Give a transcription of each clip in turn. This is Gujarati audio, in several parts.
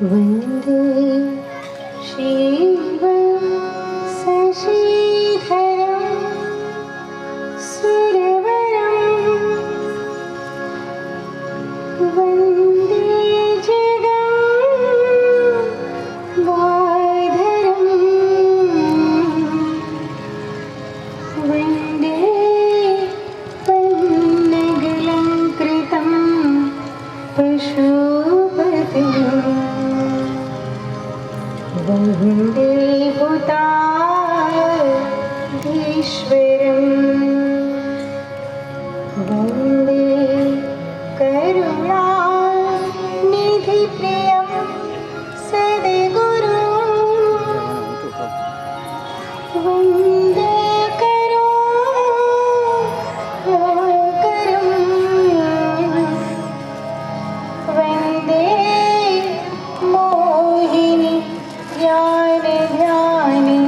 वन्दे शिवं शशिधरं सुरवरं वन्दे जगन्नाथं वन्दे पन्नगलङ्कृतं पशुपतिम् वन्दे भूताधीश्वरं वन्दे करुणानिधिप्रियं सद्गुरुं वन्दे करुणाकरं वन्दे मोहिनी ध्यानि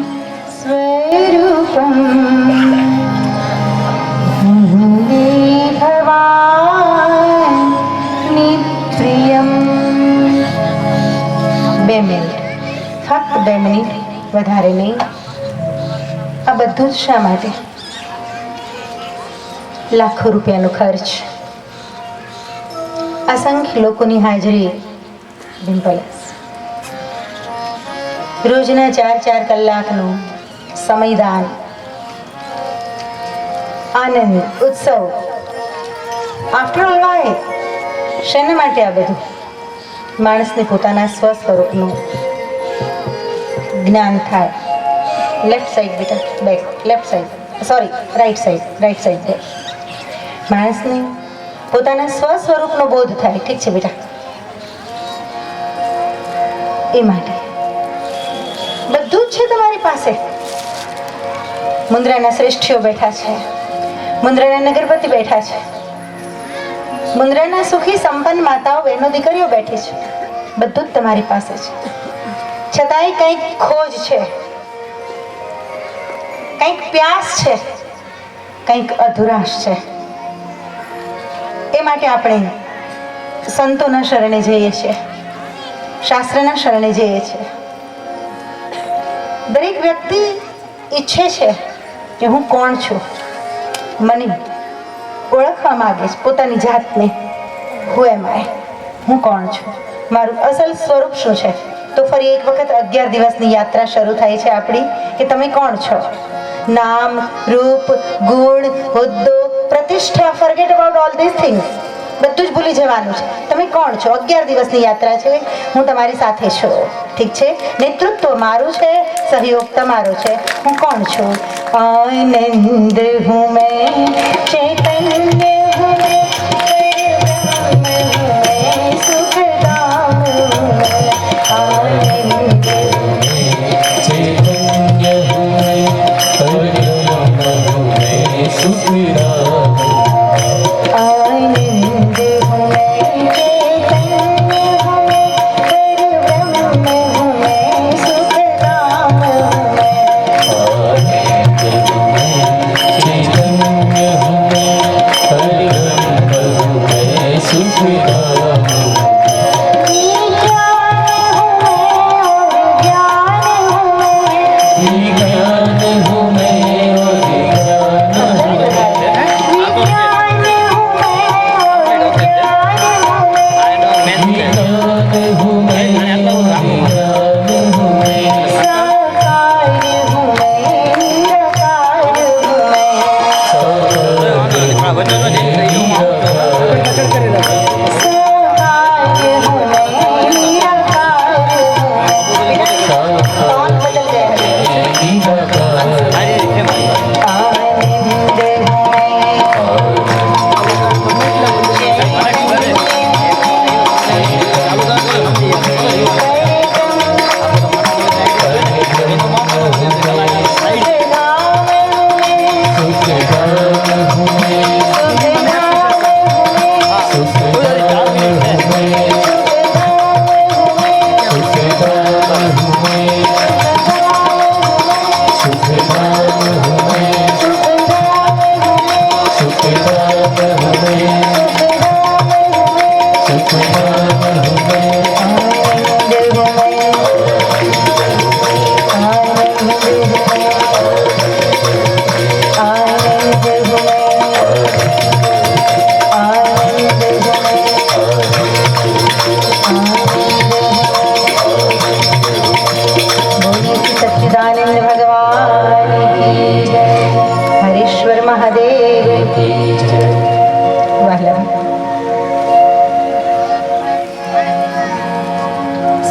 स्वरूपं वन्दे भवानि प्रियं। 2 મિનિટ, ફક્ત 2 મિનિટ, વધારે નહીં. આ બધું જ શા માટે? લાખો રૂપિયાનો ખર્ચ, અસંખ્ય લોકોની હાજરી, ડિમ્પલ્સ રોજના 4-4 કલાકનું સમયદાન, આનંદ, ઉત્સવ. આફ્ટર ઓલ વાય શેના માટે આ બધું? માણસને પોતાના સ્વ સ્વરૂપનું જ્ઞાન થાય. લેફ્ટ સાઈડ બેટા, back, left side, sorry right side back. માણસને પોતાના સ્વ સ્વરૂપનો બોધ થાય. ઠીક છે બેટા? એ માટે બધું જ છે તમારી પાસે. મુન્દ્રાના શ્રેષ્ઠીઓ બેઠા છે, મુન્દ્રાના નગરપતિ બેઠા છે, મુન્દ્રાના સુખી સંપન્ન માતાઓ, બહેનો, દીકરીઓ બેઠી છે. બધું જ તમારી પાસે છે. છતાંય કંઈક ખોજ છે, કંઈક પ્યાસ છે, કંઈક અધુરાશ છે. એ માટે આપણે સંતોના શરણે જઈએ છીએ, શાસ્ત્રના શરણે જઈએ છીએ. દરેક વ્યક્તિ ઈચ્છે છે કે હું કોણ છું, મને ઓળખવા માંગે છે પોતાની જાતને. હું એમ આય, હું કોણ છું, મારું અસલ સ્વરૂપ શું છે. તો ફરી એક વખત 11 દિવસની યાત્રા શરૂ થાય છે આપણી, કે તમે કોણ છો. નામ, રૂપ, ગુણ, હોદ્દો, પ્રતિષ્ઠા, forget about all this things. બધું જ ભૂલી જવાનું છે. તમે કોણ છો? 11 દિવસની યાત્રા છે. હું તમારી સાથે છું. ઠીક છે? નેતૃત્વ મારું છે, સહયોગ તમારો છે. હું કોણ છું? આનંદ હું મેં, ચૈતન્ય હું મેં, બ્રહ્મ હું મેં, સુખધામ હું મેં. આનંદ चैतन्य हूँ मैं, परब्रह्म हूँ मैं, सुखधाम आनंद हूँ मैं, चैतन्य हूँ मैं, परब्रह्म हूँ मैं, सुखधाम हूँ मैं. आनंद हूँ मैं, चैतन्य हूँ मैं, परब्रह्म हूँ मैं, सुखधाम हूँ. ज्ञान हूँ मैं और ज्ञान हूँ मैं, विज्ञान हूँ मैं और ज्ञान हूँ मैं, विज्ञान हूँ मैं, विज्ञान हूँ मैं, साकार हूँ मैं, निराकार हूँ मैं, साकार हूँ मैं, निराकार हूँ मैं. साकार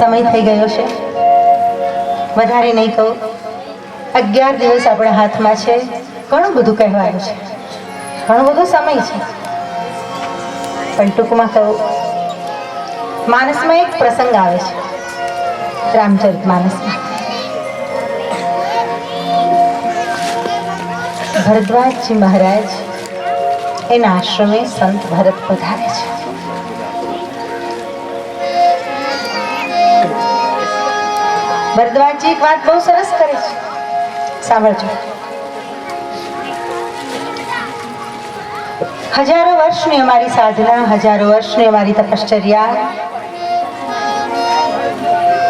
સમય થઈ ગયો છે, વધારે નહીં કહું. 11 દિવસ આપણા હાથમાં છે. ઘણું બધું કહેવાનું છે, ઘણો બધો સમય છે, પણ ટૂંકમાં કહું. માનસમાં એક પ્રસંગ આવે છે, રામચરિત માનસમાં. ભરદ્વાજજી મહારાજ એના આશ્રમે સંત ભરત પધારે છે. ભરદ્વાજજી એક વાત બહુ સરસ કરે છે, સાંભળજો. હજારો વર્ષની અમારી સાધના, હજારો વર્ષની અમારી તપશ્ચર્યા,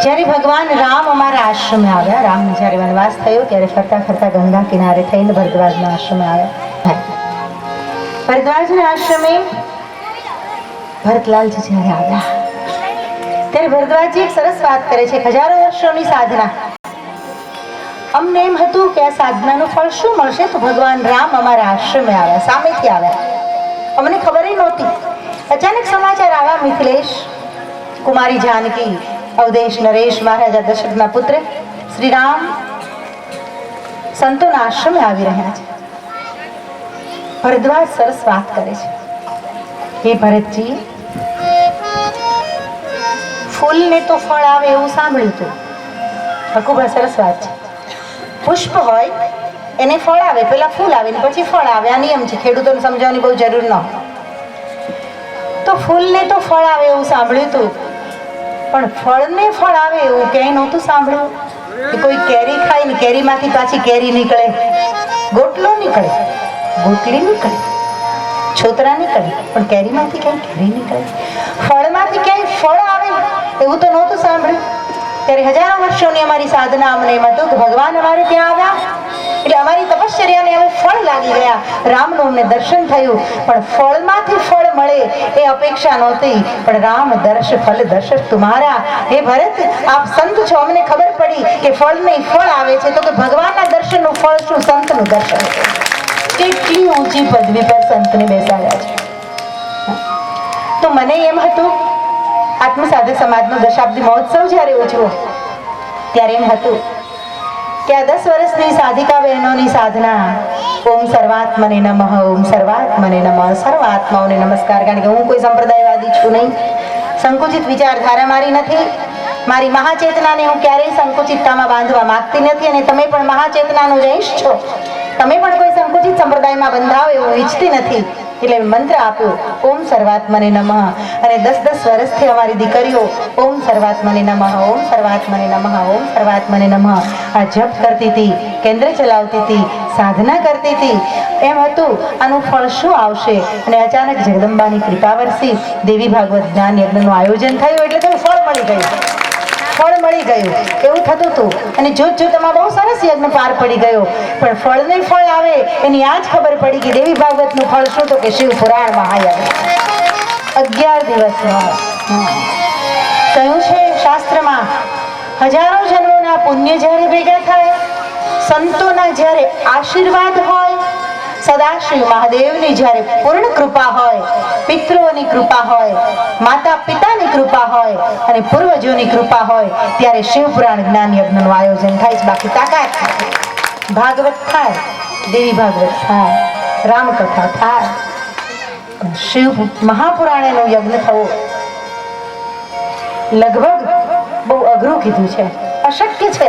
જ્યારે ભગવાન રામ અમારા આશ્રમે આવ્યા, રામનો જ્યારે વનવાસ થયો ત્યારે ફરતા ફરતા ગંગા કિનારે થઈને ભરદ્વાજના આશ્રમે આવ્યા. ભરદ્વાજના આશ્રમે ભરતલાલજી જ્યારે આવ્યા ત્યારે ભરદ્વાજજી એક સરસ વાત કરે છે. હજારો વર્ષોની સાધના, અમને એમ હતું કે આ સાધનાનું ફળ શું મળશે, તો ભગવાન રામ અમારા આશ્રમે આવ્યા, સામેથી આવ્યા. અમને ખબર નહોતી. અચાનક સમાચાર આવ્યા, મિથિલેશ, કુમારી જાનકી, અવધેશ નરેશ, મહારાજા દશરથના પુત્ર શ્રી રામ સંતોના આશ્રમે આવી રહ્યા છે. ભરદ્વાજ સરસ વાત કરે છે. હે ભરતજી, ફૂલને તો ફળ આવે એવું સાંભળ્યું હતું. ખૂબ સરસ વાત છે. પુષ્પ હોય એને ફળ આવે, પેલા ફૂલ આવે ને પછી ફળ આવે. આ નિયમ છે, ખેડૂતોને સમજાવવાની બહુ જરૂર ન હોય. તો ફૂલને તો ફળ આવે એવું સાંભળ્યું હતું, પણ ફળને ફળ આવે એવું ક્યાંય નહોતું સાંભળ્યું. કે કોઈ કેરી ખાય ને કેરીમાંથી પાછી કેરી નીકળે, ગોટલો નીકળે, ગોટલી નીકળે, છોતરા નીકળે, પણ કેરીમાંથી ક્યાંય કેરી નીકળે, ફળમાંથી ક્યાંય ફળ આવે એવું તો નહોતું સાંભળ્યું. ત્યારે હજારો વર્ષોની અમારી સાધના, અમને એમ હતું કે ભગવાન અમારે ત્યાં આવ્યા એટલે અમારી તપશ્ચર્યાને હવે ફળ લાગી ગયા. રામનું અમને દર્શન થયું, પણ ફળમાંથી ફળ મળે એ અપેક્ષા નહોતી. પણ રામ દર્શ ફલ દર્શ તુમારા. હે ભરત, આપ સંત છો, અમને ખબર પડી કે ફળ નહીં ફળ આવે છે, તો કે ભગવાનના દર્શનનું ફળ શું, સંતનું દર્શન. કેટલી ઊંચી પદવી પર સંતને બેસાડ્યા છે. તો મને એમ હતું, આત્મસાધક સમાજનો દશાબ્દી મહોત્સવ જ્યારે ઉજવો ત્યારે એમ હતું કે આ 10 વર્ષની સાધિકા બહેનોની સાધના, ઓમ સર્વાત્મને નમઃ, ઓમ સર્વાત્મને નમઃ, સર્વાત્માઓને નમસ્કાર. કારણ કે હું કોઈ સંપ્રદાયવાદી છું નહીં, સંકુચિત વિચારધારા મારી નથી. મારી મહાચેતનાને હું ક્યારેય સંકુચિતતામાં બાંધવા માંગતી નથી, અને તમે પણ મહાચેતનાનો જ અંશ છો. તમે પણ કોઈ સંકુચિત સંપ્રદાયમાં બંધાવ એવું ઈચ્છતી નથી. એટલે મંત્ર આપ્યો, ઓમ સર્વાત્મને નમઃ. અને 10-10 વર્ષથી અમારી દીકરીઓ ઓમ સર્વાત્મને નમઃ, ઓમ સર્વાત્મને નમઃ, ઓમ સર્વાત્મને નમઃ આ જપ કરતી હતી, કેન્દ્ર ચલાવતી હતી, સાધના કરતી હતી. એમ હતું આનું ફળ શું આવશે, અને અચાનક જગદંબાની કૃપા વરસી. દેવી ભાગવત જ્ઞાન યજ્ઞનું આયોજન થયું એટલે તો ફળ મળી ગયું, ફળ મળી ગયું એવું થતું હતું. અને જોતમાં બહુ સરસ યજ્ઞ પાર પડી ગયો, પણ ફળને ફળ આવે એની આ જ ખબર પડી કે દેવી ભાગવતનું ફળ શું, તો કે શિવ પુરાણ મહાયજ્ઞ 11 દિવસનો. કહ્યું છે શાસ્ત્રમાં, હજારો જન્મોના પુણ્ય જ્યારે ભેગા થાય, સંતોના જ્યારે આશીર્વાદ હોય, સદાશિવ મહાદેવની જ્યારે પૂર્ણ કૃપા હોય, પિતૃઓની કૃપા હોય, માતા પિતાની કૃપા હોય અને પૂર્વજોની કૃપા હોય, ત્યારે શિવ પુરાણ જ્ઞાન યજ્ઞનું આયોજન થાય છે. બાકી તાકાત થાય, ભાગવત થાય, દેવી ભાગવત થાય, રામકથા થાય, શિવ મહાપુરાણનો યજ્ઞ થવો લગભગ બહુ અઘરું કીધું છે, અશક્ય છે,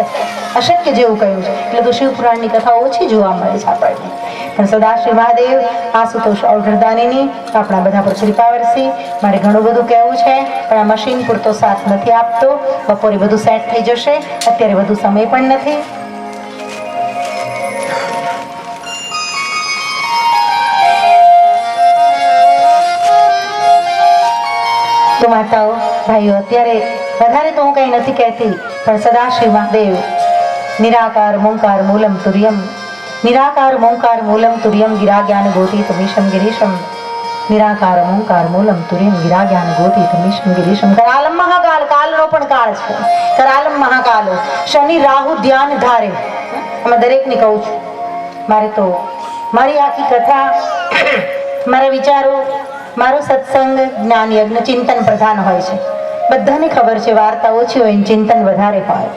અશક્ય જેવું કહ્યું છે. એટલે તો શિવ પુરાણની કથા ઓછી જોવા મળે છે આપણને. પણ સદાશિવ મહાદેવ, આશુતોષ અવઘડદાનીની આપણા બધા પર કૃપા વરસી. મારે ઘણું બધું કહેવું છે, પણ આ મશીન પૂરતો સાથ નથી આપતો. બપોરે બધું સેટ થઈ જશે, અત્યારે બધું સમય પણ નથી. તો માતાઓ, ભાઈઓ, અત્યારે વધારે તો હું કઈ નથી કહેતી, પણ સદાશિવ મહાદેવ નિરાકાર મોંકાર મૂલમ તુર્યમ, નિરાકાર મોંકાર મૂલમ તુર્યમ ગિરા જ્ઞાન ગોતી તમીશમ ગિરીશમ, નિરાકાર મોંકાર મૂલમ તુર્યમ ગિરા જ્ઞાન ગોતી તમીશમ ગિરીશમ. કરાલમ મહાકાલ, કાલનો પણ કાળ છે. કરાલમ મહાકાલો, શનિ રાહુ ધ્યાન ધારે. અમે દરેકને કહું છું, મારે તો મારી આખી કથા, મારા વિચારો, મારો સત્સંગ જ્ઞાન યજ્ઞ ચિંતન પ્રધાન હોય છે. બધાને ખબર છે વાર્તા ઓછી હોય ને ચિંતન વધારે હોય,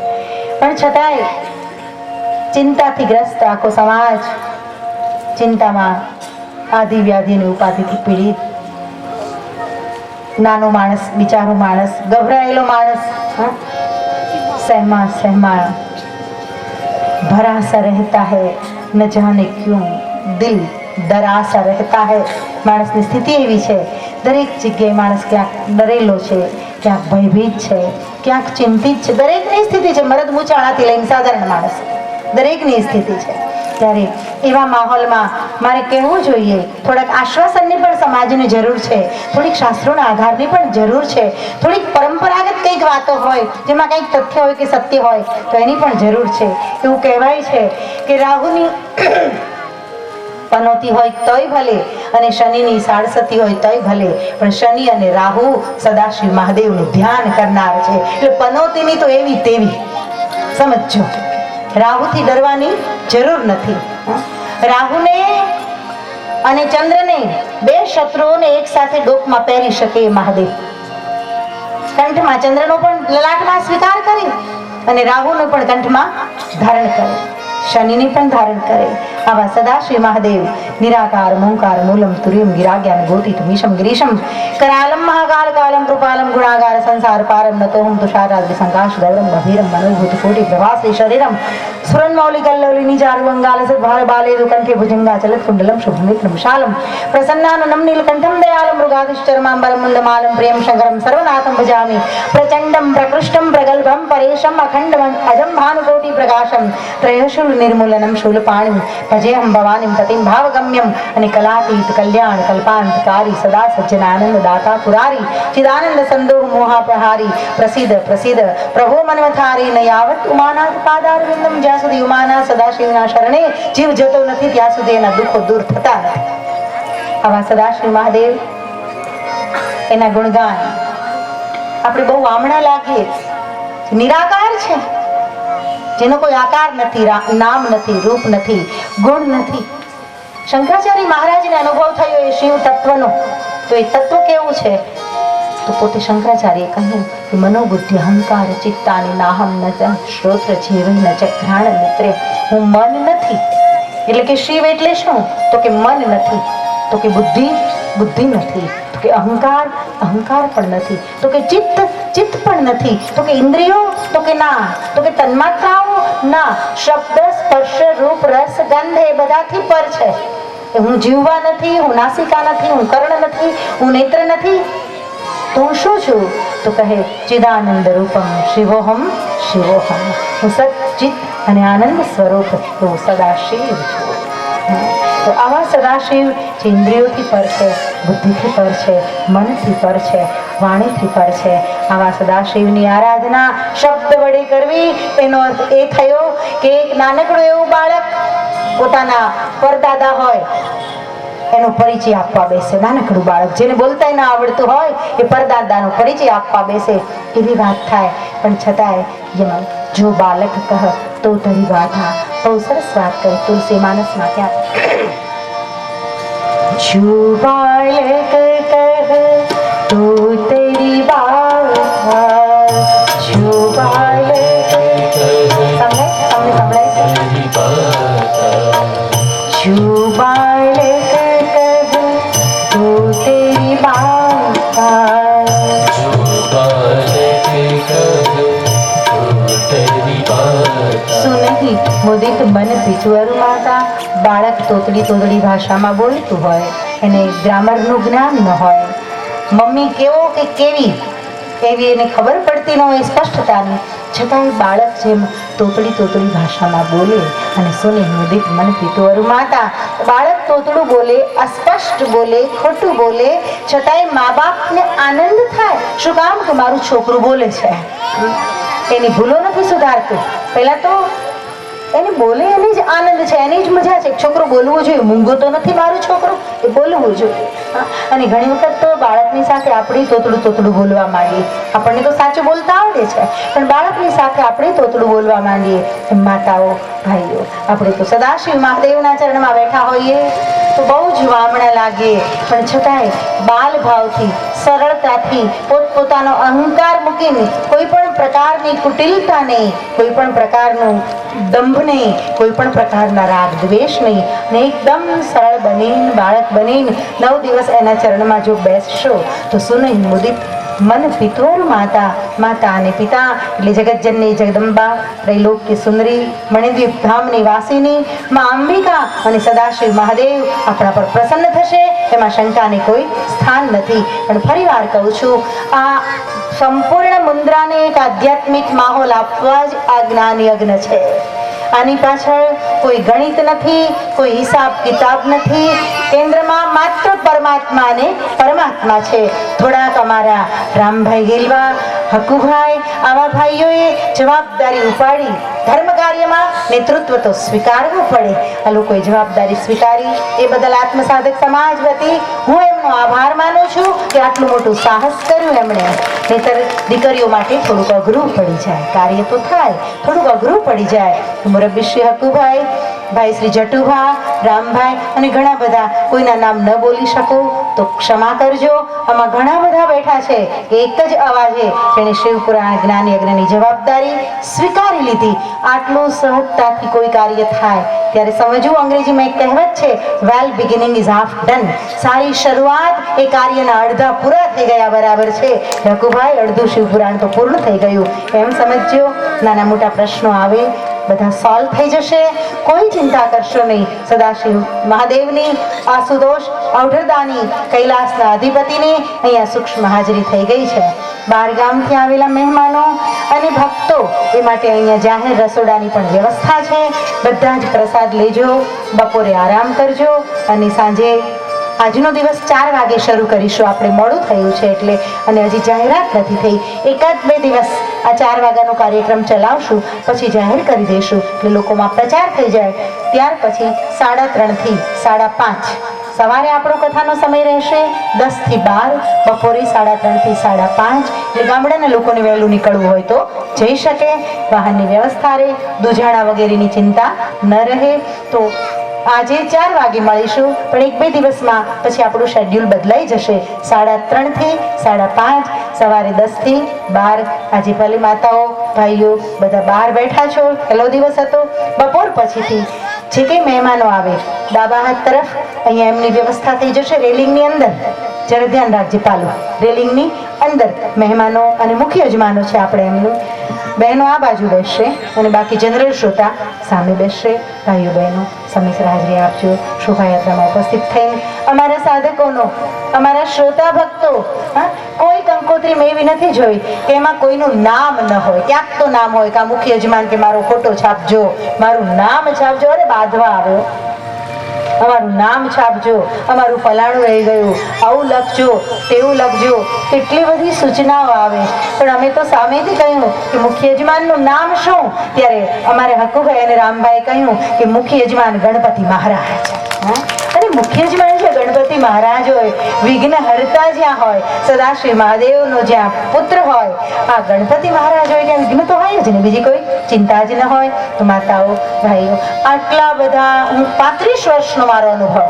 પણ છતાંય ચિંતાથી ગ્રસ્ત આખો સમાજ, ચિંતામાં આદિ વ્યાધિની ઉપાધિથી પીડિત, નાનો માણસ, બિચારો માણસ, ગભરાયેલો માણસ, सहमा सहमा भरा सा रहता है, न जाने क्यों दिल डरा सा रहता है. માણસની સ્થિતિ એવી છે, દરેક જગ્યાએ માણસ ક્યાંક ડરેલો છે, ક્યાંક ભયભીત છે, ક્યાંક ચિંતિત છે. દરેકની સ્થિતિ છે, મરદ મૂચાળાથી લઈને સાધારણ માણસ, દરેકની સ્થિતિ છે. ત્યારે એવા માહોલમાં મારે કહેવું જોઈએ, થોડાક આશ્વાસનની પણ સમાજની જરૂર છે, થોડીક શાસ્ત્રોના આધારની પણ જરૂર છે, થોડીક પરંપરાગત કંઈક વાતો હોય જેમાં કંઈક તથ્ય હોય કે સત્ય હોય તો એની પણ જરૂર છે. એવું કહેવાય છે કે રાહુની પનોતી હોય તોય ભલે અને શનિની સાડસતી હોય તોય ભલે, પણ શનિ અને રાહુ સદાશિવ મહાદેવનું ધ્યાન કરનાર છે. એટલે પનોતીની તો એવી તેવી સમજો, રાહુથી ડરવાની જરૂર નથી. રાહુને અને ચંદ્રને બે શત્રુઓને એક સાથે ડોકમાં પહેરી શકે મહાદેવ. કંઠમાં ચંદ્રનો પણ લલાટમાં સ્વીકાર કરે અને રાહુનો પણ કંઠમાં ધારણ કરે, શનિની પણ ધારણ કરે. આવા સદાશિવ મહાદેવ નિરાકાર મોંકાર મૂલમ તુર્યમ ગિરાગ્યાન ગોતિત મીશમ ગિરીશમ કરાલમ મહાકાલ કાલમ કૃપાલમ ગુણાગાર સંસાર પારમ નતોહમ તુષારાગ સંકાશ ગૌરમ ગભીરમ મનોભૂત કોટી પ્રભાસે શરીરમ સુરન મૌલિ કલ્લોલી નિજારુ અંગાલ સદ્ભાર બાલેદુ કંઠે ભુજંગા ચલત કુંડલમ શુભમિત્રમ શાલમ પ્રસન્નાનનમ નીલકંઠમ દયાલમ મૃગાધિશ્ચરમાંબરમ મુંડમાલમ પ્રિયમ શંકરમ સર્વનાથમ ભજામિ પ્રચંડમ પ્રકૃષ્ટમ પ્રગલ્ભમ પરેશમ અખંડમ અજમ ભાનુકોટી પ્રકાશમ ત્રયશુલ નિર્મૂલનમ શૂલપાણિ ભજેહમ ભવાનીમ તતિમ ભાવગમ્યમ અને કલાતીત કલ્યાણ કલ્પાંતકારી સદા સજ્જનાનંદ દાતા પુરારી ચિદાનંદ સંદોહ મોહાપહારી પ્રસિદ્ધ પ્રસિદ્ધ પ્રભો મન્મથારી ન યાવત ઉમાનાથ પાદારવિંદમ. જ્યાં સુધી ઉમાના સદાશિવના શરણે જીવ જતો નથી ત્યાં સુધી એના દુઃખો દૂર થતા નથી. આવા સદાશિવ મહાદેવ, એના ગુણગાન આપણે બહુ આમણા લાગીએ. નિરાકાર છે, જેનો કોઈ આકાર નથી, નામ નથી, રૂપ નથી, ગુણ નથી. શંકરાચાર્ય મહારાજને અનુભવ થયો એ શિવ તત્વનો, તો એ તત્વ કેવું છે તો પોતે શંકરાચાર્ય કહ્યું કે મનોબુદ્ધિ અહંકાર ચિત્તાની નાહમ ન શ્રોત્ર જીવન ન ચક્રાણ મિત્રે. હું મન નથી, એટલે કે શિવ એટલે શું તો કે મન નથી, તો કે બુદ્ધિ નથી, તો કે અહંકાર પણ નથી, તો કે ચિત્ત પણ નથી, તો કે ઇન્દ્રિયો તો કે ના, તો કે તન્માત્રાઓ ના, શબ્દ સ્પર્શ રૂપ રસ ગંધ એ બધાથી પર છે. હું જીવવા નથી, હું નાસિકા નથી, હું કર્ણ નથી, હું નેત્ર નથી, તો હું શું છું તો કહે ચિદાનંદ રૂપમ શિવોહમ શિવોહમ. હું સચ્ચિત અને આનંદ સ્વરૂપ હું સદાશિવ છું. તો આવા સદાશિવ જે ઇન્દ્રિયોથી પર છે, બુદ્ધિથી પર છે, મનથી પર છે, વાણીથી પર છે, આવા સદાશિવની આરાધના શબ્દ વડે કરવી. એનો અર્થ એ થયો કે એક નાનકડું એવું બાળક પોતાના પરદાદા હોય એનો પરિચય આપવા બેસે. નાનકડું બાળક જેને બોલતા ના આવડતું હોય એ પરદાદાનો પરિચય આપવા બેસે એવી વાત થાય. પણ છતાંય જેમાં જો બાલક કહ તો તરી ગાથા, બહુ સરસ વાત કરી તુલસી માનસમાં. ક્યાં જો બાલક કહ તો તેરી બાથા, જો બાલક સંભળાય જો બાલક કહ તો તેરી બાથા, જો બાલક સુનહી મુદિત મન પિચુઅરુ માતા. બાળક તોતડી ભાષામાં બોલતું હોય, એને ગ્રામરનું જ્ઞાન ન હોય, મમ્મી કેવો કે કેવી એવી એને ખબર પડતી ન હોય, સ્પષ્ટતાની, છતાંય બાળક જેમ તોતડી ભાષામાં બોલે અને સુની મુદિત મન પિચુઅરુ માતા. બાળક તોતડું બોલે, અસ્પષ્ટ બોલે, ખોટું બોલે, છતાંય મા બાપને આનંદ થાય. શું કામ કે મારું છોકરું બોલે છે, એની ભૂલો નથી સુધારતું. પહેલા તો એને બોલે એની જ આનંદ છે, એની જ મજા છે. છોકરું બોલવું જોઈએ, મૂંગું તો નથી મારું છોકરું, એ બોલવું જોઈએ. અને ઘણી વખત તો બાળકની સાથે આપણે તોતડું બોલવા માંડીએ. આપણને તો સાચું બોલતા આવડે છે, પણ બાળકની સાથે આપણે તોતડું બોલવા માંડીએ. માતાઓ ભાઈઓ, આપણે તો સદાશિવ મહાદેવના ચરણમાં બેઠા હોઈએ. તો બહુ જ વામણા લાગે, પણ છતાંય બાલ ભાવથી સરળતાથી પોતપોતાનો અહંકાર મૂકીને કોઈ પણ પ્રકારની કુટિલતા નહીં, કોઈ પણ પ્રકારનું દંભ નહીં, કોઈ પણ પ્રકારના રાગ દ્વેષ નહીં, ને એકદમ સરળ બનીને બાળક બનીને 9 દિવસ એના ચરણમાં જો બેસશો તો સુનઈ મુદિત મન પિતોર માતા, માતા અને પિતા એટલે જગતજનની જગદંબા, ત્રૈલોક્ય સુંદરી, મણિદ્વીપ ધામની વાસીની માં અંબિકા અને સદાશિવ મહાદેવ આપણા પર પ્રસન્ન થશે, એમાં શંકાને કોઈ સ્થાન નથી. પણ ફરી વાર કહું છું, આ સંપૂર્ણ મુદ્રાને એક આધ્યાત્મિક માહોલ આપવા જ આ જ્ઞાન યજ્ઞ છે. આની પાછળ કોઈ ગણિત નથી, કોઈ હિસાબ કિતાબ નથી. કેન્દ્રમાં માત્ર પરમાત્મા ને પરમાત્મા છે. થોડાક અમારા રામભાઈ ગેલવા, હકુભાઈ આવા ભાઈઓએ જવાબદારી ઉપાડી ધર્મ કાર્યમાં નેતૃત્વ તો સ્વીકારવું પડે. આ લોકોએ જવાબદારી સ્વીકારી, એ બદલ આત્મસાધક સમાજ વતી હું એમનો આભાર માનું છું કે આટલું મોટું સાહસ કર્યું એમણે. નહીતર દીકરીઓ માટે થોડુંક અઘરું પડી જાય, કાર્ય તો થાય, થોડુંક અઘરું પડી જાય. મુરબ્બી શ્રી હકુભાઈ, ભાઈ શ્રી જટુભા, રામભાઈ અને ઘણા બધા, કોઈના નામ ન બોલી શકું તો ક્ષમા કરજો. આમાં ઘણા બધા બેઠા છે કે એક જ અવાજે જેણે શિવપુરાણ જ્ઞાન યજ્ઞની જવાબદારી સ્વીકારી લીધી. આટલું સહજતાથી કોઈ કાર્ય થાય ત્યારે સમજવું, અંગ્રેજીમાં એક કહેવત છે, વેલ બિગિનિંગ ઇઝ હાફ ડન. સારી શરૂઆત એ કાર્યના અડધા પૂરા થઈ ગયા બરાબર છે. હકુભાઈ, અડધું શિવપુરાણ તો પૂર્ણ થઈ ગયું એમ સમજજો. નાના મોટા પ્રશ્નો આવે બધા સોલ્વ થઈ જશે, કોઈ ચિંતા કરશો નહીં. સદાશિવ મહાદેવની, આશુતોષ ઔઢરદાની, કૈલાસના અધિપતિની અહીંયા સૂક્ષ્મ હાજરી થઈ ગઈ છે. 12 ગામથી આવેલા મહેમાનો અને ભક્તો એ માટે અહીંયા જાહેર રસોડાની પણ વ્યવસ્થા છે. બધા જ પ્રસાદ લેજો, બપોરે આરામ કરજો અને સાંજે આજનો દિવસ 4 વાગે શરૂ કરીશું. આપણે મોડું થયું છે એટલે, અને હજી જાહેરાત નથી થઈ. 1-2 દિવસ આ 4 વાગ્યાનો કાર્યક્રમ ચલાવશું, પછી જાહેર કરી દઈશું એટલે લોકોમાં પ્રચાર થઈ જાય. ત્યાર પછી 3:30 થી 5:30 સવારે આપણો કથાનો સમય રહેશે. 10 થી 12, બપોરે 3:30 થી 5:30. એટલે ગામડાના લોકોને વહેલું નીકળવું હોય તો જઈ શકે. વાહનની વ્યવસ્થા રહે, દુજાણા વગેરેની ચિંતા ન રહે. તો આજે 4 વાગે મળીશું, પણ 1-2 દિવસમાં પછી આપણું શેડ્યુલ બદલાઈ જશે. 3:30 થી 5:30, સવારે 10 થી 12. આજે ભલે માતાઓ ભાઈઓ બધા બહાર બેઠા છો, પહેલો દિવસ હતો. બપોર પછીથી જે કંઈ મહેમાનો આવે ડાબા હાથ તરફ અહીંયા એમની વ્યવસ્થા થઈ જશે રેલિંગની અંદર. જરા ધ્યાન રાખજે પાલો, રેલિંગની અંદર મહેમાનો અને મુખ્ય યજમાનો છે આપણે એમનું. બહેનો આ બાજુ બેસશે અને બાકી જનરલ શ્રોતા સામે બેસશે. ભાઈઓ બહેનો સમયસર હાજરી આપજો. શોભાયાત્રામાં ઉપસ્થિત થઈને અમારા સાધકોનો, અમારા શ્રોતા ભક્તો, કોઈ કંકોત્રી મેં એવી નથી જોઈ કે એમાં કોઈનું નામ ન હોય. ક્યાંક તો નામ હોય કે આ મુખ્ય યજમાન કે મારો ફોટો છાપજો, મારું નામ છાપજો. અરે બાંધવા આવ્યો, અમારું નામ છાપજો, અમારું ફલાણું રહી ગયું, આવું લખજો, તેવું લખજો. કેટલી બધી સૂચનાઓ આવે, પણ અમે તો સામેથી કહ્યું કે મુખ્ય યજમાનનું નામ શું? ત્યારે અમારે હકુભાઈ અને રામભાઈ કહ્યું કે મુખ્ય યજમાન ગણપતિ મહારાજ. અરે મુખ્ય યજમાન છે ગણપતિ મહારાજ હોય, વિઘ્ન હરતા જ્યાં હોય, સદાશિવ મહાદેવનો જ્યાં પુત્ર હોય, આ ગણપતિ મહારાજ હોય ત્યાં વિઘ્ન તો હોય જ ને, બીજી કોઈ ચિંતા જ ન હોય. તો માતાઓ ભાઈઓ, આટલા બધા, હું 35 વર્ષનો મારો અનુભવ,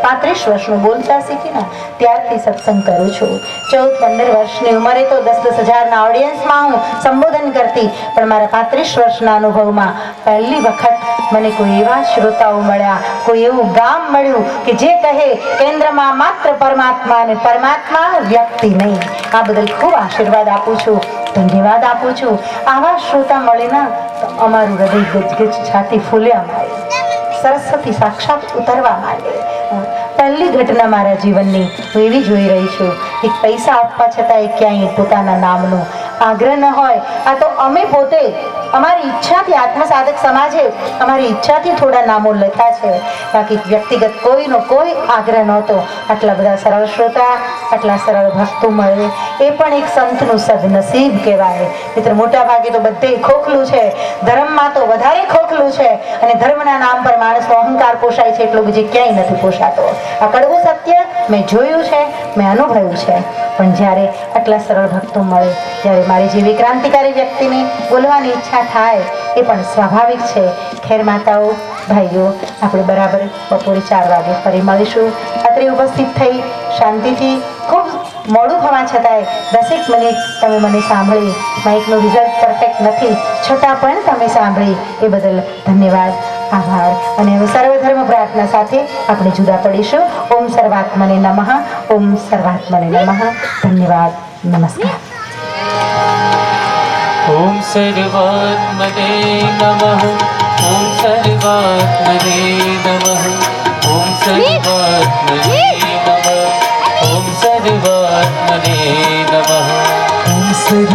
35 વર્ષનું બોલતા શીખીને ત્યારથી સત્સંગ કરું છું. 14-15 વર્ષની ઉંમરે તો 10-10 હજારના ઓડિયન્સમાં હું સંબોધન કરતી, પણ મારા 35 વર્ષના અનુભવમાં પહેલી વખત મને કોઈ એવા શ્રોતાઓ મળ્યા, કોઈ એવું ગામ મળ્યું કે જે કહે કેન્દ્રમાં માત્ર પરમાત્મા અને પરમાત્મા વ્યક્તિ નહીં. આ બદલ ખૂબ આશીર્વાદ આપું છું, ધન્યવાદ આપું છું. આવા શ્રોતા મળે ના તો અમારું હૃદય ગજગજ, છાતી ફૂલ્યા માંડે, સરસ્વતી સાક્ષાત ઉતરવા માંડે. પહેલી ઘટના મારા જીવનની હું એવી જોઈ રહી છું કે પૈસા આપવા છતાં ક્યાંય પોતાના નામનો આગ્રહ ન હોય. આ તો અમે પોતે અમારી ઈચ્છાથી, આત્મસાધક સમાજે અમારી ઈચ્છાથી થોડા નામો લખ્યા છે, બાકી વ્યક્તિગત કોઈનો કોઈ આગ્રહ નહોતો. આટલા બધા સરળ શ્રોતા, આટલા સરળ ભક્તો મળે એ પણ એક સંતનું સદનસીબ કહેવાય. મિત્ર, મોટા ભાગે તો બધે ખોખલું છે, ધર્મમાં તો વધારે ખોખલું છે, અને ધર્મના નામ પર માણસનો અહંકાર પોષાય છે એટલો બીજે ક્યાંય નથી પોષાતો. આ કડવું સત્ય મેં જોયું છે, મેં અનુભવ્યું છે. પણ જ્યારે આટલા સરળ ભક્તો મળે, જ્યારે મારી જેવી ક્રાંતિકારી વ્યક્તિને બોલવાની ઈચ્છા ઓછા થાય એ પણ સ્વાભાવિક છે. ખેર માતાઓ ભાઈઓ, આપણે બરાબર બપોરે 4 વાગે ફરી મળીશું. અત્રે ઉપસ્થિત થઈ શાંતિથી ખૂબ મોડું થવા છતાંય 10 મિનિટ તમે મને સાંભળી. માઇકનું રિઝલ્ટ પરફેક્ટ નથી છતાં પણ તમે સાંભળી એ બદલ ધન્યવાદ, આભાર. અને હવે સર્વધર્મ પ્રાર્થના સાથે આપણે જુદા પડીશું. ઓમ સર્વાત્મને નમઃ. ઓમ સર્વાત્મને નમઃ. ધન્યવાદ. નમસ્કાર. ॐ सर्वात्मने नमः ॐ सर्वात्मने नमः ॐ सर्वात्मने नमः ॐ सर्वात्मने नमः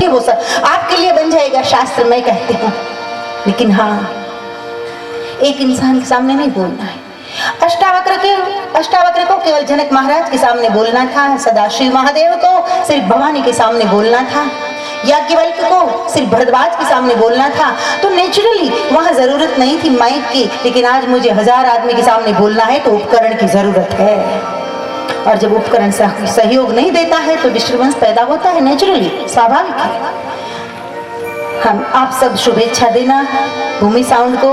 ये वो सब आपके लिए बन जाएगा शास्त्र, मैं कहती हूँ. लेकिन हाँ, एक इंसान के सामने नहीं बोलना है. अष्टावक्र को केवल जनक महाराज के सामने बोलना था. सदाशिव महादेव को सिर्फ भवानी के सामने बोलना था. याज्ञवल्क्य को सिर्फ भरद्वाज के सामने बोलना था. तो नेचुरली वहाँ जरूरत नहीं थी माइक की. लेकिन आज मुझे 1000 आदमी के सामने बोलना है तो उपकरण की जरूरत है. और जब उपकरण सहयोग नहीं देता है तो डिस्टर्बेंस पैदा होता है. नेचुरली स्वाभाविक है. हम आप सब शुभेच्छा देना भूमि साउंड को,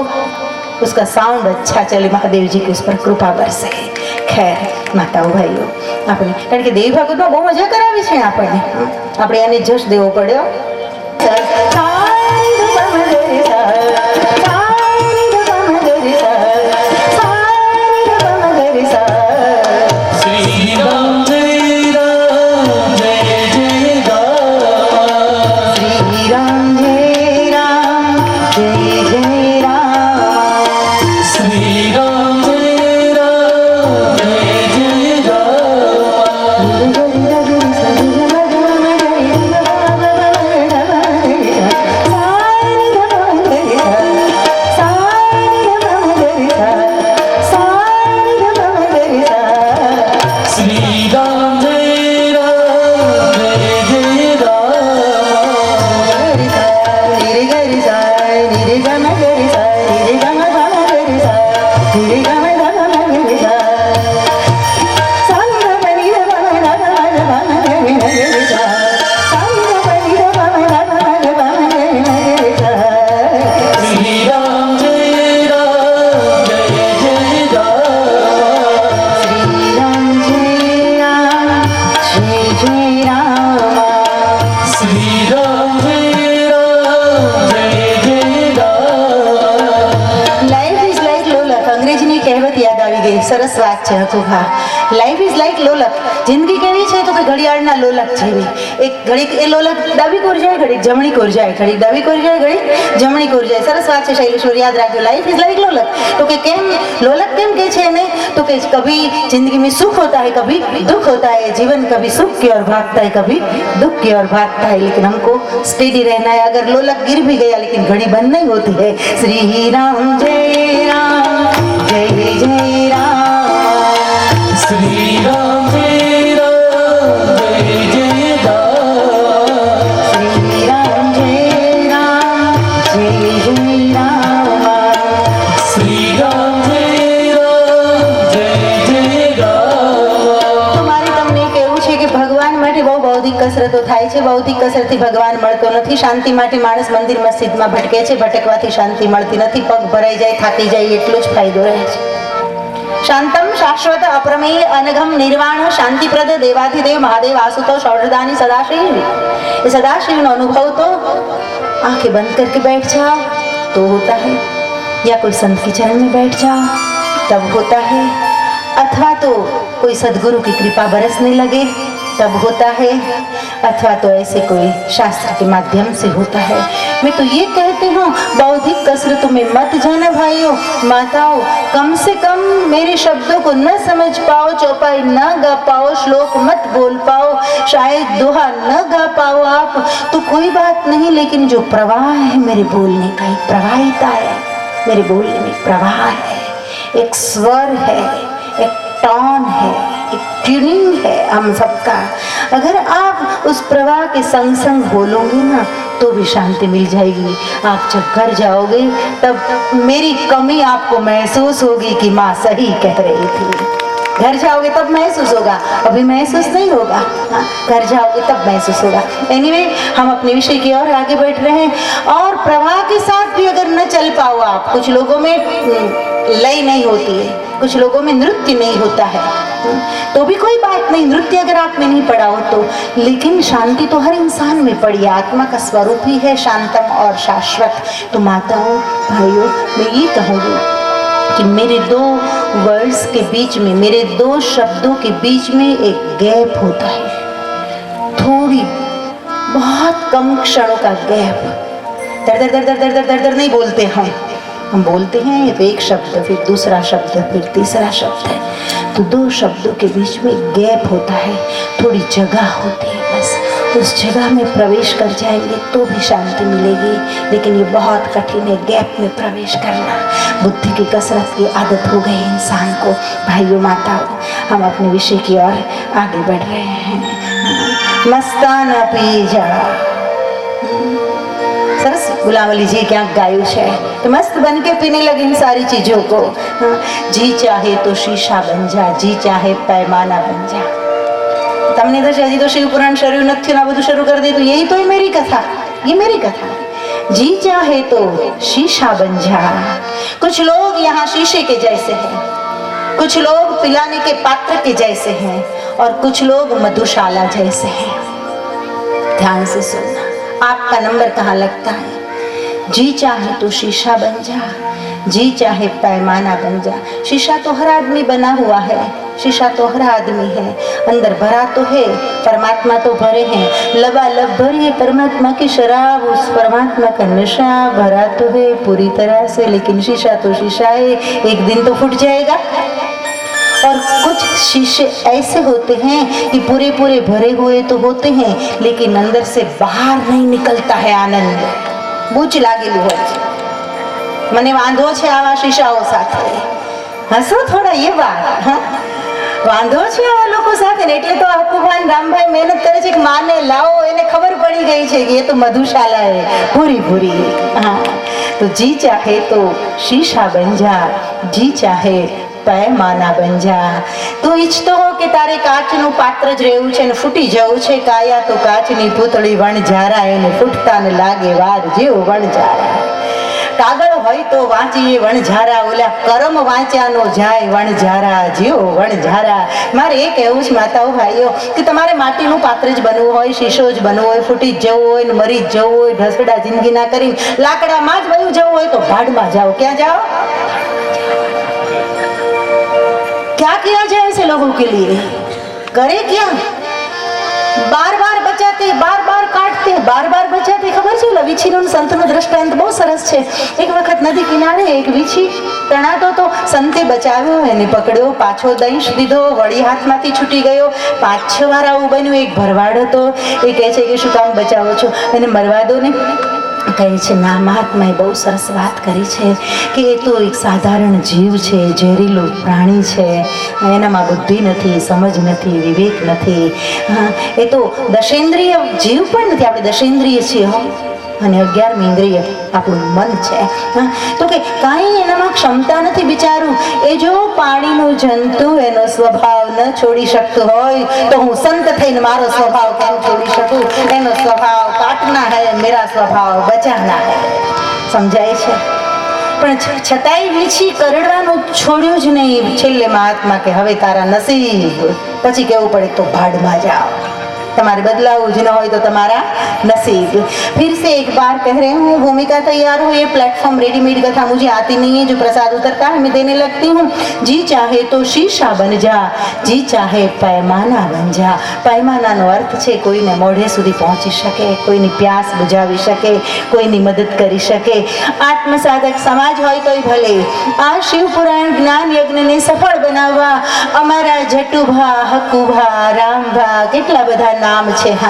उसका साउंड अच्छा चले. महादेव जी की उस पर कृपा बरसे. ખેર માતાઓ ભાઈઓ, આપણે કારણ કે દેવી ભાગવતમાં બહુ મજા કરાવી છે આપણે એને જશ દેવો પડ્યો. સરસ વાત છે હકુભા. લાઈફ ઇઝ લાઈક લોલક. જિંદગી કેવી છે તો કે ઘડિયાળના લોલક જેવી. એક ઘડીક એ લોલક ડાબી કોર જાય, ઘડીક જમણી કોર જાય, ઘડીક ડાબી કોર જાય, ઘડીક જમણી કોર જાય. સરસ વાત છે શૈલેશ્વર, યાદ રાખજો. લાઈફ इज लाइक लोलक. तो कि केम लोलक केम के छे ने तो कि कभी जिंदगी में सुख होता है, कभी दुख होता है. जीवन कभी सुख की ओर भागता है, कभी दुख की ओर भागता है. लेकिन हमको स्टेडी रहना है. अगर लोलक गिर भी गया लेकिन घड़ी बंद नहीं होती है. श्री राम जय राम, जय जय राम. श्री राम जय राम, जय जय राम. श्री राम जय राम, जय जय राम. श्री राम जय राम, जय जय राम. તો મારે તમને કહેવું છે કે ભગવાન માટે બહુ બૌદ્ધિક કસરતો થાય છે. બૌદ્ધિક કસરતથી ભગવાન મળતો નથી. શાંતિ માટે માણસ મંદિર મસ્જિદમાં ભટકે છે. ભટકવાથી શાંતિ મળતી નથી. પગ ભરાઈ જાય, થાકી જાય, એટલો જ ફાયદો રહે છે. शांतम शाश्वत अप्रमेय अनघम निर्वाण शांतिप्रद देवाधिदेव महादेव आशुतोष औषधानी सदाशिव. ये सदाशिव नो अनुभव तो आंखें बंद करके बैठ जाओ तो होता है, या कोई संत के चरण में बैठ जाओ तब होता है, अथवा तो कोई सदगुरु की कृपा बरसने लगे तब होता है, अथवा तो ऐसे कोई शास्त्र के माध्यम से होता है. मैं तो ये कहती हूँ बौद्धिक कसरतों में मत जाना भाइयों माताओं. कम से कम मेरे शब्दों को न समझ पाओ, चौपाई न गा पाओ, श्लोक मत बोल पाओ, शायद दोहा न गा पाओ आप, तो कोई बात नहीं. लेकिन जो प्रवाह है मेरे बोलने का, एक प्रवाहिता है मेरे बोलने में, प्रवाह है, एक स्वर है, एक टोन है, एक ट्यूनिंग है हम सबका. अगर आप उस प्रवाह के संग संग बोलोगे ना तो भी शांति मिल जाएगी. आप जब घर जाओगे तब मेरी कमी आपको महसूस होगी कि माँ सही कह रही थी. घर जाओगे तब महसूस होगा, अभी महसूस नहीं होगा। हाँ, घर जाओगे तब महसूस होगा। एनीवे, हम अपने विषय की ओर आगे बढ़ रहे हैं। और प्रवाह के साथ भी अगर न चल पाओ आप, कुछ लोगों में लय नहीं होती है, कुछ लोगों में नृत्य नहीं होता है, तो भी कोई बात नहीं, नृत्य अगर आप में नहीं पड़ा हो तो, लेकिन शांति तो हर इंसान में पड़ी है। आत्मा का स्वरूप ही है शांतम और शाश्वत। तो माताओं भाइयों, मैं ये कहूँगी कि मेरे दो वर्ड्स के बीच में, मेरे दो शब्दों के बीच में एक गैप होता है, थोड़ी बहुत कम क्षणों का गैप। दर दर दर दर दर दर दर दर नहीं बोलते हम बोलते हैं एक शब्द, फिर दूसरा शब्द, फिर तीसरा शब्द है, तो दो शब्दों के बीच में गैप होता है, थोड़ी जगह होती है। बस उस जगह में प्रवेश कर जाएंगे तो भी शांति मिलेगी, लेकिन ये बहुत कठिन है गैप में प्रवेश करना। बुद्धि की कसरत की आदत हो गई इंसान को। भाइयों माताओं, हम अपने विषय की ओर आगे बढ़ रहे हैं। मस्ताना पी जा, सरस गुलाम अली जी क्या गायु है, तो मस्त बन के पीने लगे इन सारी चीजों को। जी चाहे तो शीशा बन जा, जी चाहे पैमाना बन जा। तमने तो हजी तो शिव पुराण शरू नहीं ना બધું શરૂ कर दे, तो यही तो है मेरी कथा, ये मेरी कथा। जी चाहे तो शीशा बन जा। कुछ लोग यहाँ शीशे के जैसे हैं, कुछ लोग पिलाने के पात्र के जैसे हैं, और कुछ लोग मधुशाला जैसे हैं। ध्यान से सुनना, आपका नंबर कहाँ लगता है। जी चाहे तो शीशा बन जा, जी चाहे पैमाना बन जा। शीशा तो हर आदमी बना हुआ है, शीशा तो हर आदमी है, अंदर भरा तो है, परमात्मा तो भरे हैं। लबालब भरी है परमात्मा की शराब, उस परमात्मा का नशा भरा तो है पूरी तरह से, लेकिन शीशा तो शीशा है, एक दिन तो फूट जाएगा। और कुछ शीशे ऐसे होते हैं कि पूरे पूरे भरे हुए तो होते हैं, लेकिन अंदर से बाहर नहीं निकलता है आनंद। बूच लागेલું હોય છે, મને વાંધો છે આવા શીશાઓ સાથે। હસો થોડા એ વાત, હા વાંધો છે આવા લોકો સાથે ને, એટલે તો અકુભાઈ રામભાઈ મહેનત કરે છે કે માને લાવો, એને ખબર પડી ગઈ છે કે એ તો મધુશાલા है पूरी पूरी। हाँ, तो जी चाहे तो शीशा बन जा, जी चाहे पैमाना बन जा। तू ઈચ્છતો હો કે તારે કાચનું પાત્ર જ રહેવું છે ને ફૂટી જવું છે, કાયા તો કાચની પૂતળી વણઝારા, એને ફૂટતા ને લાગે વાર જેવો વણઝારા। કાગળ હોય તો વાંચીએ વણઝારા, ઓલા કરમ વાંચ્યાનો જાય વણઝારા જેવો વણઝારા। મારે એ કહેવું છે માતાઓ ભાઈઓ કે તમારે માટીનું પાત્ર જ બનવું હોય, શીશો જ બનવું હોય, ફૂટી જ જવું હોય ને મરી જ જવું હોય, ઢસડા જિંદગી ના કરી લાકડામાં જ વયું જવું હોય તો ભાડમાં જાઓ। ક્યાં જાઓ? क्या किया जाए ऐसे लोगों के लिए? करे क्या? बार बार बचाते, बार बार काटते, बार बार बचाते। खबर છે ઓલા વીછીનું સંતનું દ્રષ્ટાંત બહુ સરસ છે। એક વખત નદી કિનારે એક વીછી તણાતો તો સંતે બચાવ્યો, એને પકડ્યો, પાછો દંશ દીધો, વળી હાથમાંથી છૂટી ગયો। 5-6 વાર આવું બન્યું। એક ભરવાડ હતો, એ કહે છે કે શું કામ બચાવો છો, એને મરવા દો ને। કહે છે ના, મહાત્માએ બહુ સરસ વાત કરી છે કે એ તો એક સાધારણ જીવ છે, ઝેરીલું પ્રાણી છે, એનામાં બુદ્ધિ નથી, સમજ નથી, વિવેક નથી। એ તો દશેન્દ્રિય જીવ પણ નથી, આપણે દશેન્દ્રિય છીએ હો, અને 11મી ઇન્દ્રિય આપણું મન છે। તો કે કાંઈ એનામાં ક્ષમતા નથી બિચારું। એ જો પાણીનું જંતુ એનો સ્વભાવ ન છોડી શકતું હોય તો હું સંત થઈને મારો સ્વભાવ કેમ છોડી શકું? એનો સ્વભાવ કાટના હૈ, મેરા સ્વભાવ બચાના હૈ। સમજાય છે? પણ છતાંય વીછી કરડવાનું છોડ્યું જ નહીં। છેલ્લે મહાત્મા કે હવે તારા નસીબ, પછી કહેવું પડે તો ભાડમાં જાઓ। तुम्हारे बदलाव न हो तो तुम्हारा नसीब। फिर से एक बार कह रहे हूँ, भूमिका तैयार हो, ये प्लेटफॉर्म रेडीमेड कथा मुझे आती नहीं है, जो प्रसाद उतरता है मैं देने लगती हूँ। जी चाहे तो शीशा बन जा, जी चाहे पैमाना बन जा। पैमाना नो अर्थ है कोई ने मोढ़े सुधी पहुंची सके, कोई ने प्यास बुझावी सके, कोई ने मदद करी सके। आत्मसाधक समाज होय तोय भले आ शिव पुराण ज्ञान यज्ञ ने सफल बनाववा अमारा जटुभा, हकुभा, रामभा કેટલા બધા નામ છે। હા,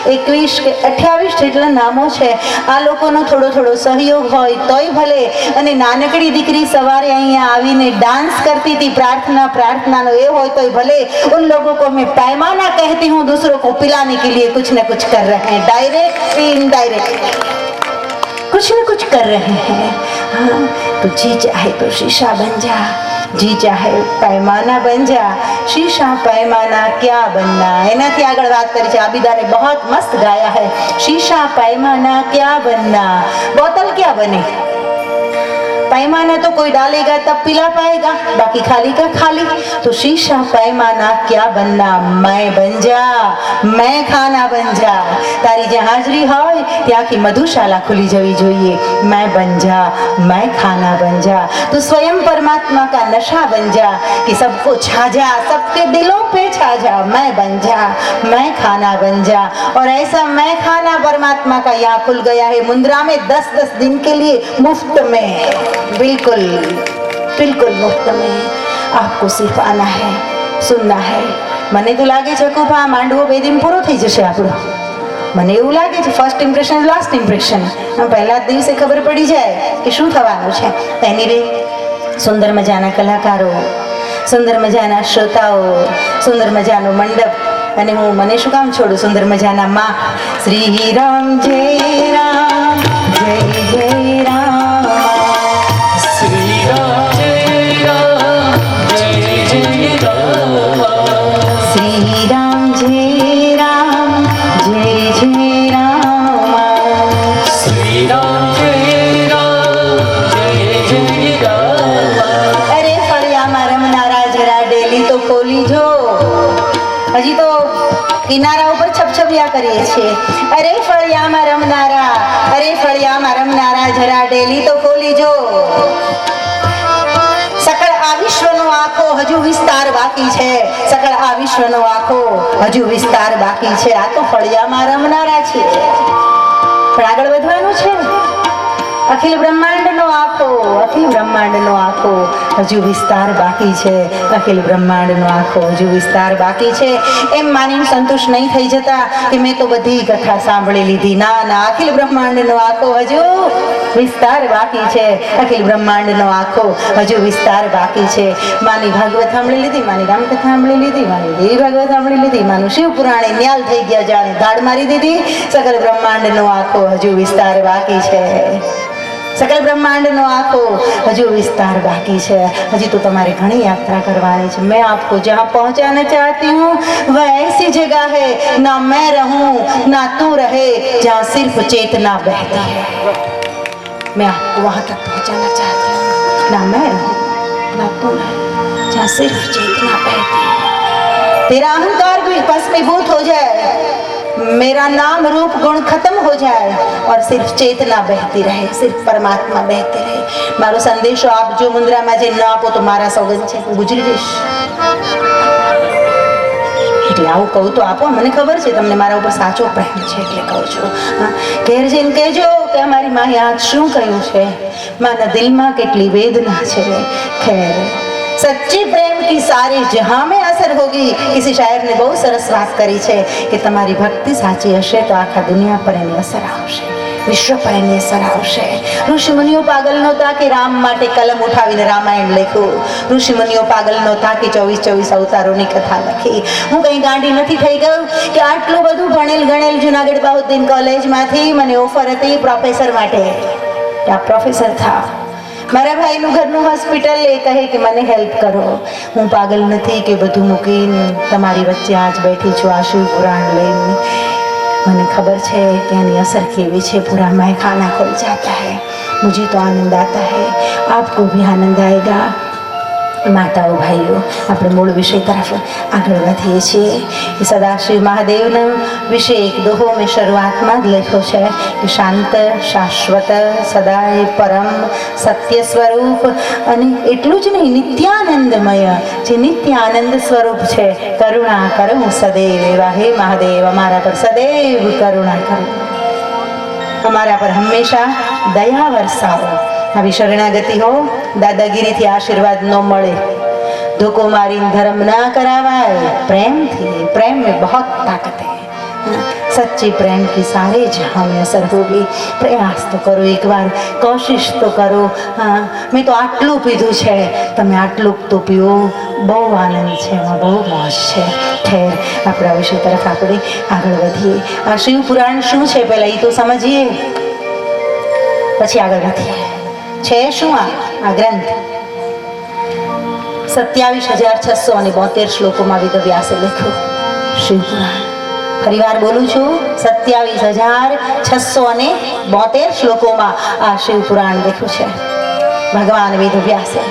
21 કે 28 જેટલા નામો છે। આ લોકોનો થોડો થોડો સહયોગ હોય તોય ભલે। અને નાનકડી દીકરી સવારે અહીંયા આવીને ડાન્સ કરતી હતી, प्रार्थना प्रार्थनाનો એ હોય તોય ભલે। उन लोगों को मैं पैमाना कहती हूँ, दूसरों को पिलाने के लिए कुछ न कुछ कर रहे हैं, डायरेक्ट इनडायरेक्ट कुछ न कुछ कर रहे हैं। हाँ, तो जी चाहे तो शीशा बन जा, जी चाहे पैमाना बन जा, शीशा पैमाना क्या बनना। એનાથી આગળ વાત કરી છે આબિદાને, बहुत मस्त गाया है। शीशा पैमाना क्या बनना, बोतल क्या बने। पैमाना तो कोई डालेगा तब पिला पाएगा, बाकी खाली का खाली। तो शीशा पैमाना क्या बनना, मैं बन जा, मैं खाना बन जा। तारी जे हाजरी હોય ત્યાંથી મધુશાલા खुली જવી જોઈએ। मैं बन जा, मैं खाना बन जा। तो स्वयं परमात्मा का नशा बन जा कि सबको छा जा, सबके दिलों पे छा जा। मैं बन जा, मैं खाना बन जा। और ऐसा मैं खाना परमात्मा का यहाँ खुल गया है मुंद्रा में 10-10 दिन के लिए मुफ्त में, बिल्कुल बिल्कुल मुफ्त में। आपको सिर्फ आना है, सुनना है। મને તો લાગે છે કે આ માંડવો 2 દિન પૂરો થઈ જશે આપણો, મને એવું લાગે છે। ફર્સ્ટ ઇમ્પ્રેશન લાસ્ટ ઇમ્પ્રેશન, પહેલા જ દિવસે ખબર પડી જાય કે શું થવાનું છે। એની રે સુંદર મજાના કલાકારો, સુંદર મજાના શ્રોતાઓ, સુંદર મજાનો મંડપ, અને હું મને શું કામ છોડું સુંદર મજાના માં। શ્રી રામ જય રામ, જય જય રામ, श्री राम जय राम, जय जय राम। श्री राम जय राम, जय जय राम, श्री राम जय राम, जय जय राम। अरे फळियाમાં રમનારા જરા ડેલી તો ખોલી જો, હજી તો કિનારા ઉપર છપછપિયા કરીએ છીએ। અરે ફળિયામાં રમનારા, અરે ફળિયામાં રમનારા જરા ડેલી તો ખોલી જો। સકળ આ વિશ્વનો આખો હજુ વિસ્તાર બાકી છે, સકળ આ વિશ્વનો આખો હજુ વિસ્તાર બાકી છે। આ તો ફળિયામાં રમનારા છે, પણ આગળ વધવાનું છે। અખિલ બ્રહ્માંડનો આખો, અખિલ બ્રહ્માંડનો આખો હજુ વિસ્તાર બાકી છે, અખિલ બ્રહ્માંડનો આખો હજુ વિસ્તાર બાકી છે। એમ માનીને સંતુષ્ટ નહીં થઈ જતા કે મેં તો બધી કથા સાંભળી લીધી। ના ના, અખિલ બ્રહ્માંડનો આખો હજુ વિસ્તાર બાકી છે, અખિલ બ્રહ્માંડનો આખો હજુ વિસ્તાર બાકી છે। માની ભાગવત સાંભળી લીધી, માની રામકથા સાંભળી લીધી, માની દેવી ભાગવત સાંભળી લીધી, માનું શિવ પુરાણે ન્યાલ થઈ ગયા, જાણે ધાડ મારી દીધી। સકલ બ્રહ્માંડનો આખો હજુ વિસ્તાર બાકી છે, सकल ब्रह्मांड नो आखो हजू विस्तार बाकी है। हजी तो तुम्हारे घनी यात्रा करवानी है। मैं आपको जहाँ पहुँचाना चाहती हूँ वह ऐसी जगह है, ना मैं रहूँ ना तू रहे, जहाँ सिर्फ चेतना बहती है। मैं आपको वहाँ तक पहुँचाना चाहती हूँ, ना मैं रहूँ ना तू रहे, जहाँ सिर्फ चेतना बहती है। तेरा अहंकार भी भस्मीभूत हो जाए, मेरा नाम रूप गुण खत्म हो जाए और सिर्फ चेतना बहती रहे, सिर्फ परमात्मा बहते रहे। मारो संदेशो आप जो मुंद्रा में जे न आपो तो मारा सौगंध छे हूँ गुजरी जईश। એટલે આવું કહું તો આપો, મને ખબર છે તમને મારા ઉપર સાચો પ્રેમ છે એટલે કહું છું। ઘેર જઈને કહેજો કે અમારી માએ આજ શું કહ્યું છે, મારા દિલમાં કેટલી વેદના છે। ખેર सच्ची प्रेम की सारी जहां में असर होगी। किसी शायर ने बहुत सरस बात करी है कि तमारी भक्ति साची हशे तो आखा दुनिया पर एनी असर आवशे, विश्व पर एनी असर आवशे। ऋषि मुनिओ पागल नहोता कि राम माटे कलम उठावीने रामायण लख्યું, ऋषि मुनिओ पागल नहोता कि 24-24 अवतारोनी कथा लखी। હું કઈ ગાંડી નથી થઈ ગયું કે આટલું બધું ભણેલ ગણેલ જુનાગઢ બહાઉદ્દીન કોલેજમાંથી મને ઓફર હતી પ્રોફેસર માટે, કે આ પ્રોફેસર था। મારા ભાઈનું ઘરનું હોસ્પિટલ એ કહે કે મને હેલ્પ કરો। હું પાગલ નથી કે બધું મૂકીને તમારી વચ્ચે આજ બેઠી છું આ શિવ પુરાણ લઈને। મને ખબર છે કે એની અસર કેવી છે। પૂરા मैं खाना खुल जाता है, मुझे तो आनंद आता है, आपको भी आनंद आएगा। माताओं भाईओ આપણે મૂળ વિષય તરફ આગળ વધીએ છીએ। સદાશિવ મહાદેવનો વિષય એક દોહો મેં શરૂઆતમાં જ લખ્યો છે કે શાંત શાશ્વત સદાય પરમ સત્ય સ્વરૂપ, અને એટલું જ નહીં નિત્યાનંદમય, જે નિત્ય આનંદ સ્વરૂપ છે। કરુણા કરું સદૈવ એવા હે મહાદેવ અમારા પર સદૈવ કરુણા કરો, અમારા પર હંમેશા દયા વરસાવો। આવી શરણાગતિ हो, दादागिरी थी आशीर्वाद न મળે, धोको मारी धर्म ना करावाय, प्रेम थी। प्रेम में बहुत ताकत है, सच्ची प्रेम की सारे जहां में असर होगी। प्रयास तो करो, एक बार कोशिश तो करो। हाँ, मैं तो आटलू पीधू है, तमे आटलू तो पीओ, बहु आनंद है, बहु मौज है। खैर अपना विषय तरफ આપણે આગળ વધીએ। આ શિવ પુરાણ શું છે પહેલા એ તો સમજીએ, પછી આગળ વધીએ। છે શું આ ગ્રંથ? 27,672 શ્લોકોમાં વેદવ્યાસે લખ્યું શિવપુરાણ. ફરીવાર બોલું છું, 27,672 શ્લોકોમાં આ શિવપુરાણ લખ્યું છે ભગવાન વેદવ્યાસે.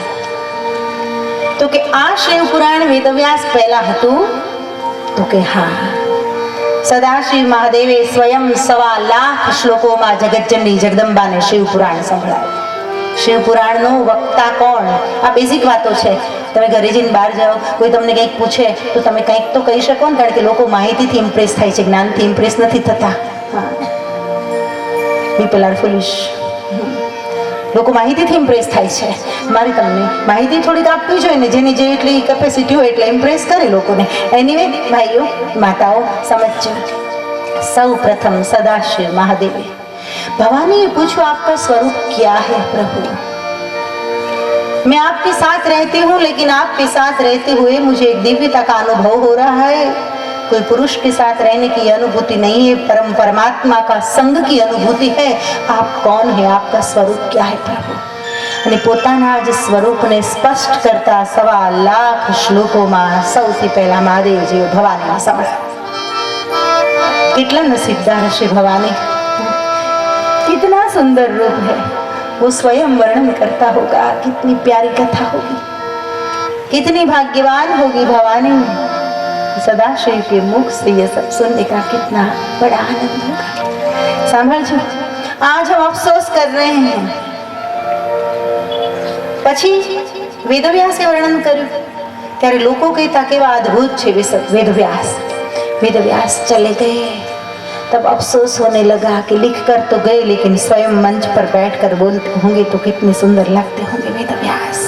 તો કે આ શિવપુરાણ વેદવ્યાસ પહેલા હતું? તો કે હા. સદાશિવ મહાદેવે સ્વયં 1.25 લાખ શ્લોકોમાં જગતજનની જગદંબાને શિવપુરાણ સંભળાવ્યું. શિવપુરાણનો વક્તા કોણ? આ બેઝિક વાતો છે. તમે ઘરે જઈને બહાર જાઓ, કોઈ તમને કંઈક પૂછે તો તમે કંઈક તો કહી શકો ને, કારણ કે લોકો માહિતીથી ઇમ્પ્રેસ થાય છે, જ્ઞાનથી ઇમ્પ્રેસ નથી થતા. People are ફુલિશ. લોકો માહિતીથી ઇમ્પ્રેસ થાય છે. મારે તમને માહિતી થોડીક આપવી જોઈએ ને, જેની જેટલી કેપેસિટી હોય એટલે ઇમ્પ્રેસ કરે લોકોને. એનીવે ભાઈઓ માતાઓ સમજો. સૌ પ્રથમ સદાશિવ મહાદેવે भवानी पूछो आपका स्वरूप क्या है प्रभु? मैं आपके साथ रहती हूँ, लेकिन आपके साथ रहते हुए मुझे एक दिव्यता का अनुभव हो रहा है. कोई पुरुष के साथ रहने की अनुभूति नहीं है, परम परमात्मा का संग की अनुभूति है. आप कौन है? आपका स्वरूप क्या है प्रभु? અને પોતાના જ સ્વરૂપને સ્પષ્ટ કરતા 1.25 લાખ શ્લોકોમાં સૌથી પહેલા મહાદેવજીએ ભવાનીમાં સંભળાવ્યું. કેટલા નસીબદાર હશે ભવાની! कितना सुंदर रूप है, वो स्वयं वर्णन करता होगा. कितनी प्यारी कथा होगी, कितनी भाग्यवान होगी भवानी. सदाशिव के मुख से ये सब सुनने का कितना बड़ा आनंद होगा. सांभळजो, आज हम अफसोस कर रहे हैं. પછી વેદવ્યાસે વર્ણન કર્યું ત્યારે લોકો કહેતા કેવા અદ્ભુત છે વેદવ્યાસ. वेदव्यास चले गए, तब अफसोस होने लगा कि लिख कर तो गए, लेकिन स्वयं मंच पर बैठकर बोलते होंगे तो कितने सुंदर लगते होंगे वेदव्यास.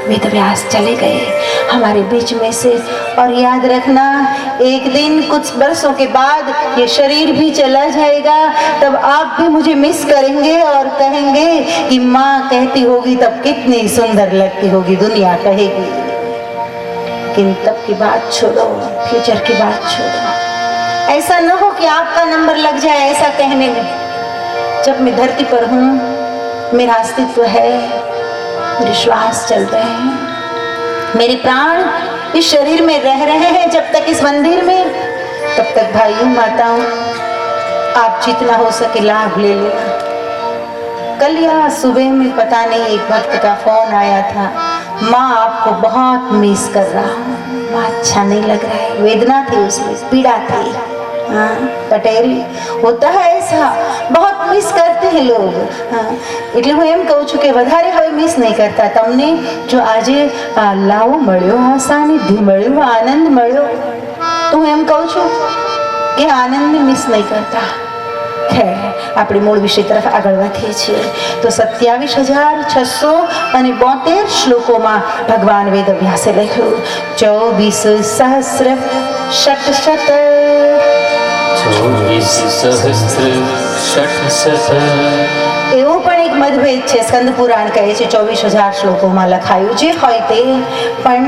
वेदव्यास चले गए हमारे बीच में से. और याद रखना, एक दिन कुछ बरसों के बाद ये शरीर भी चला जाएगा, तब आप भी मुझे मिस करेंगे और कहेंगे कि माँ कहती होगी तब कितनी सुंदर लगती होगी, दुनिया कहेगी. लेकिन तब की बात छोड़ो, फ्यूचर की बात छोड़ो. ऐसा न हो कि आपका नंबर लग जाए ऐसा कहने में. जब मैं धरती पर हूँ, मेरा अस्तित्व है, मेरे श्वास चल रहे हैं, मेरे प्राण इस शरीर में रह रहे हैं. जब तक इस मंदिर में, तब तक भाइयों माताओं, आप जितना हो सके लाभ ले लेना. कल या सुबह में पता नहीं एक भक्त का फोन आया था, माँ आपको बहुत मिस कर रहा हूँ, माँ अच्छा नहीं लग रहा है. वेदना थी उसमें, पीड़ा थी. हाँ पटेल, होता है ऐसा, बहुत मिस करते हैं लोग. એટલે હું એમ કહું છું કે વધારે હવે મિસ નહીં કરતા. તમને જો આજે આ લાવો મળ્યો, આ સાનિધ્ય મળ્યું, આનંદ મળ્યો, તો હું એમ કહું છું કે આનંદને મિસ નહીં કરતા. ખેર, આપણે મૂળ વિષય તરફ આગળ વધીએ છીએ. તો 27,672 શ્લોકોમાં ભગવાન વેદવ્યાસે લખ્યું 24,000 એવો પણ એક મતભેદ છે. સ્કંદ પુરાણ કહે છે 24,000 શ્લોકોમાં લખાયું. જે હોય તે, પણ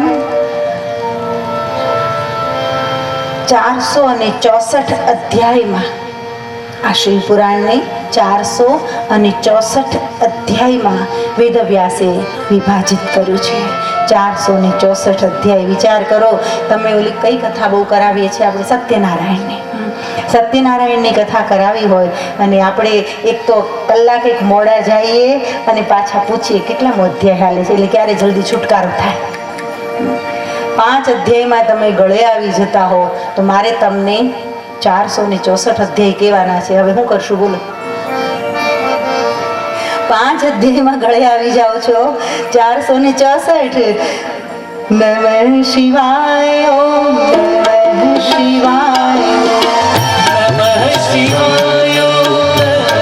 464 અધ્યાયમાં આ શિવપુરાણને 464 અધ્યાયમાં વેદવ્યાસે વિભાજિત કર્યું છે. 464 અધ્યાય. વિચાર કરો તમે, ઓલી કઈ કથા બહુ કરાવીએ છીએ આપણે, સત્યનારાયણની કથા કરાવી હોય અને આપણે એક તો કલાક એક મોડા જઈએ અને પાછા પૂછીએ કેટલા અધ્યાય હાલે છે, એટલે ક્યારે જલ્દી છુટકારો થાય. 5 અધ્યાયમાં તમે ગળે આવી જતા હો, તો મારે તમને 464 અધ્યાય કહેવાના છે. હવે શું કરશું બોલો? 5 અધ્યાયમાં ગળે આવી જાઓ છો. 464 નમઃ શિવાય, ઓમ નમઃ શિવાય, નમઃ શિવાય,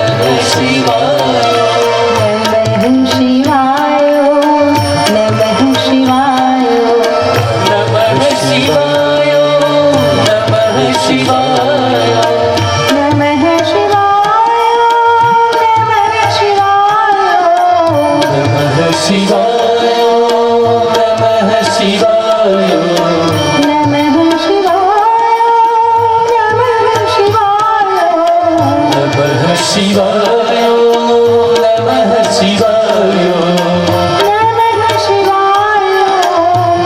નમઃ શિવાય, નમઃ શિવાય, નમઃ શિવાય, નમઃ શિવાય, નમઃ શિવાય, નમઃ શિવાય, નમઃ શિવાય,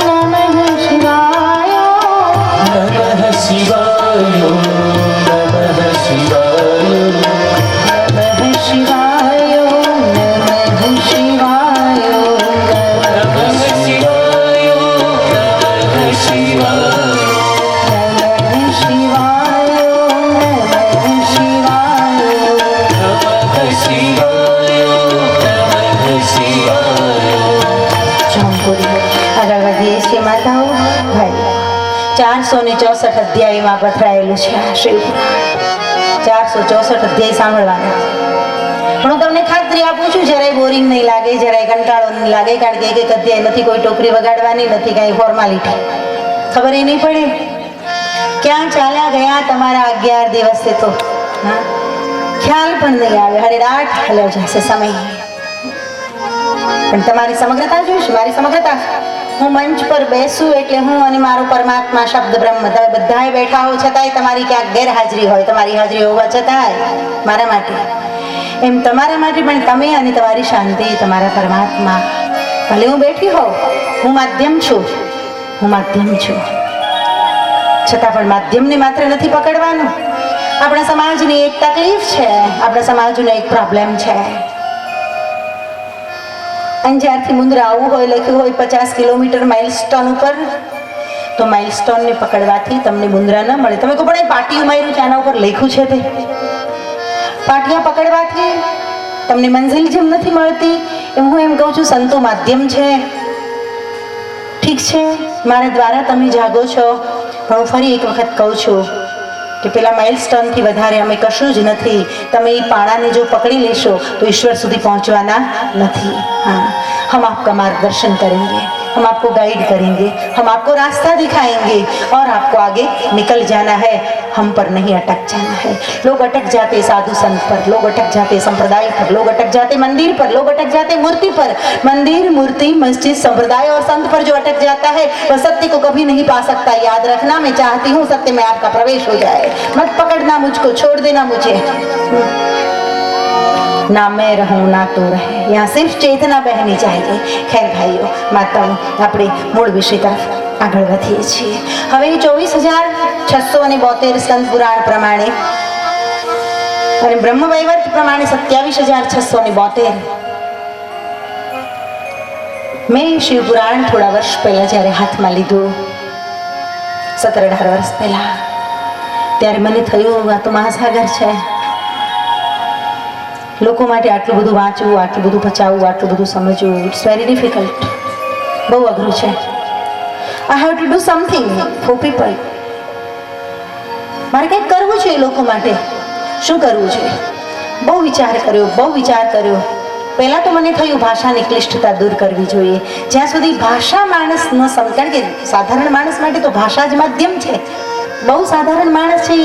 464 અધ્યાયમાં પથરાયેલું છે આ શિવપુરાણ. 464 અધ્યાય સાંભળવાના. પણ હું તમને ખાતરી આપું છું, જરાય બોરિંગ નહીં લાગે, જરાય કંટાળો નહીં લાગે, કારણ કે એક એક અધ્યાય નથી કોઈ ટોકરી વગાડવાની, નથી કાંઈ ફોર્માલિટી. ખબર એ નહીં પડે ક્યાં ચાલ્યા ગયા તમારા 11 દિવસે, તો હા ખ્યાલ પણ નહીં આવે. હરેરાટ હાલ્યો જશે સમય. પણ તમારી સમગ્રતા જોઈશ, મારી સમગ્રતા. હું મંચ પર બેસું એટલે હું અને મારો પરમાત્મા શબ્દ બ્રહ્મ, તમે બધાએ બેઠા હો છતાંય તમારી ક્યાંક ગેરહાજરી હોય, તમારી હાજરી હોવા છતાંય મારા માટે, એમ તમારા માટે પણ તમે અને તમારી શાંતિ, તમારા પરમાત્મા. ભલે હું બેઠી હોઉં, હું માધ્યમ છું, હું માધ્યમ છું, છતાં પણ માધ્યમને માત્ર નથી પકડવાનું. આપણા સમાજની એક તકલીફ છે, આપણા સમાજનો એક પ્રોબ્લેમ છે. અને જ્યારથી મુંદ્રા આવવું હોય, લખ્યું હોય 50 કિલોમીટર માઇલસ્ટોન ઉપર, તો માઇલસ્ટોનને પકડવાથી તમને મુંદ્રા ન મળે. તમે કહો પણ પાટિયું માર્યું છે, આના ઉપર લખ્યું છે તે પાટિયા પકડવાથી તમને મંઝિલ જેમ નથી મળતી, એમ હું એમ કહું છું સંતો માધ્યમ છે. ઠીક છે, મારા દ્વારા તમે જાગો છો, પણ હું ફરી એક વખત કહું છું કે પેલા માઇલસ્ટોનથી વધારે અમે કશું જ નથી. તમે એ પાણાને જો પકડી લેશો તો ઈશ્વર સુધી પહોંચવાના નથી. हाँ, हम आपका मार्गदर्शन करेंगे, हम आपको गाइड करेंगे, हम आपको रास्ता दिखाएंगे और आपको आगे निकल जाना है, हम पर नहीं अटक जाना है. लोग अटक जाते साधु संत पर, लोग अटक जाते संप्रदाय पर, लोग अटक जाते मंदिर पर, लोग अटक जाते मूर्ति पर. मंदिर, मूर्ति, मस्जिद, संप्रदाय और संत पर जो अटक जाता है वह सत्य को कभी नहीं पा सकता. याद रखना, मैं चाहती हूँ सत्य में आपका प्रवेश हो जाए. मत पकड़ना मुझको, छोड़ देना मुझे. ना मैं रहूं ना तो रहे, यहाँ सिर्फ चेतना बहनी चाहिए. खैर भाइयों, माताओं, આપણે મૂળ વિષય તરફ આગળ વધીએ છીએ. હવે 24,672 સ્કંદ પુરાણ પ્રમાણે અને બ્રહ્મ વૈવર્ત પ્રમાણે 27,672. મેં શિવપુરાણ થોડા વર્ષ પહેલા જ્યારે હાથમાં લીધું, 17-18 વર્ષ પહેલા, ત્યારે મને થયું આ તો મહાસાગર છે. લોકો માટે આટલું બધું વાંચવું, આટલું બધું પચાવવું, આટલું બધું સમજવું, ઇટ્સ વેરી ડિફિકલ્ટ. બહુ અઘરું છે. I have to do something for people. મારે કંઈક કરવું છે એ લોકો માટે. શું કરવું છે? બહુ વિચાર કર્યો. પહેલાં તો મને થયું ભાષાની ક્લિષ્ટતા દૂર કરવી જોઈએ. જ્યાં સુધી ભાષા માણસ ન સમજે, કારણ કે સાધારણ માણસ માટે તો ભાષા જ માધ્યમ છે. બહુ સાધારણ માણસ છે,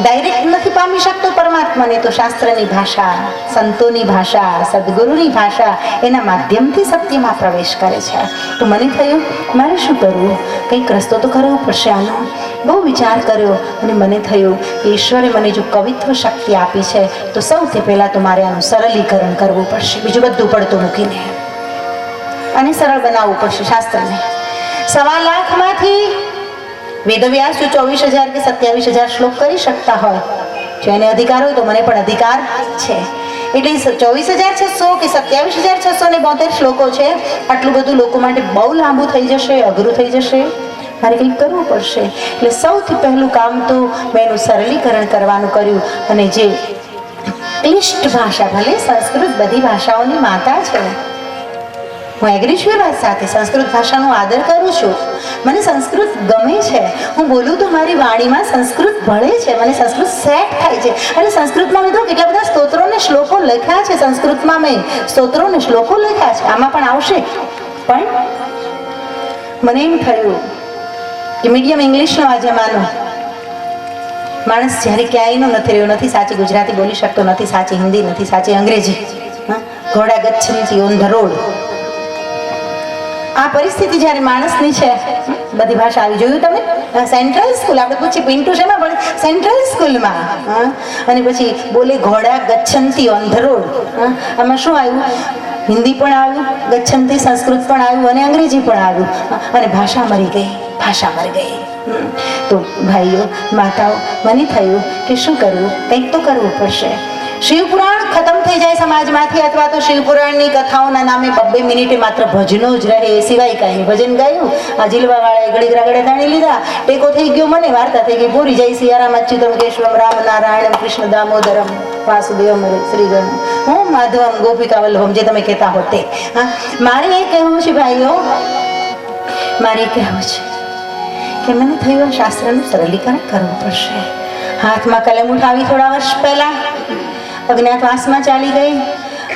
ડાયરેક્ટ નથી પામી શકતો પરમાત્માને, તો શાસ્ત્રની ભાષા, સંતોની ભાષા, સદગુરુની ભાષા, એના માધ્યમથી સત્યમાં પ્રવેશ કરે છે. તો મને થયું મારે શું કરવું, કંઈક રસ્તો તો કરવો પડશે આનો. બહુ વિચાર કર્યો અને મને થયું કે ઈશ્વરે મને જો કવિત્વ શક્તિ આપી છે તો સૌથી પહેલાં તો મારે આનું સરળીકરણ કરવું પડશે. બીજું બધું પડતું મૂકીને અને સરળ બનાવવું પડશે શાસ્ત્રને. 1.25 લાખમાંથી વેદવ્યાસ જો 24,000 કે 27,000 શ્લોક કરી શકતા હોય, જો એને અધિકાર હોય તો મને પણ અધિકાર છે. એટલે 24,600 કે 27,672 શ્લોકો છે. આટલું બધું લોકો માટે બહુ લાંબુ થઈ જશે, અઘરું થઈ જશે. મારે કંઈક કરવું પડશે. એટલે સૌથી પહેલું કામ તો મેં એનું સરળીકરણ કરવાનું કર્યું. અને જે ક્લિષ્ટ ભાષા, ભલે સંસ્કૃત બધી ભાષાઓની માતા છે, હું એગ્રી છું એ વાત સાથે, સંસ્કૃત ભાષાનો આદર કરું છું, મને સંસ્કૃત ગમે છે, હું બોલું તો મારી વાણીમાં સંસ્કૃત ભળે છે, મને સંસ્કૃત સેટ થાય છે. અને સંસ્કૃતમાં મેં તો કેટલા બધા સ્તોત્રો ને શ્લોકો લખ્યા છે, સંસ્કૃતમાં મેં સ્તોત્રો ને શ્લોકો લખ્યા છે, આમાં પણ આવશે. પણ મને એમ થયું કે મીડિયમ ઇંગ્લિશનો આ જમાનો, માણસ જ્યારે ક્યાંયનો નથી રહ્યો, નથી સાચી ગુજરાતી બોલી શકતો, નથી સાચી હિન્દી, નથી સાચી અંગ્રેજી, ઘોડા ગચ્છનથી ઓન ધ રોડ, આ પરિસ્થિતિ જ્યારે માણસની છે, બધી ભાષા આવી. જોયું તમે સેન્ટ્રલ સ્કૂલ, આપણે પૂછીએ પિન્ટુ શેમાં ભણે? સેન્ટ્રલ સ્કૂલમાં. અને પછી બોલે ઘોડા ગચ્છનથી ઓન ધ રોડ. આમાં શું આવ્યું? હિન્દી પણ આવ્યું, ગચ્છનથી સંસ્કૃત પણ આવ્યું અને અંગ્રેજી પણ આવ્યું, અને ભાષા મરી ગઈ. તો ભાઈઓ, માતાઓ, મને થયું કે શું કરવું, કંઈક તો કરવું પડશે. શિવપુરાણ ખતમ થઈ જાય સમાજમાંથી, અથવા તો શિવપુરાણની કથાઓના નામે 2 મિનિટે માત્ર ભજનો જ રહે, એ સિવાય કાંઈ નહીં. ભજન ગાયું, આ જીલવાવાળાએ ઘડી રાગડે તાણી લીધા, ટેકો થઈ ગયો, મને વાર્તા થઈ ગઈ પૂરી. જય સિયારામ અચ્યુતમ કેશવમ રામ નારાયણમ કૃષ્ણ દામોદરમ વાસુદેવમ શ્રીગણ હું માધવમ ગોપિકા વલ્લભમ, જે તમે કહેતા હો તે. મારે એ કહેવું છે ભાઈઓ, મારે એ કહેવું છે કે મને થયું આ શાસ્ત્રનું સરલીકરણ કરવું પડશે. હાથમાં કલમ ઉઠાવી થોડા વર્ષ પહેલા અજ્ઞાતવાસમાં ચાલી ગઈ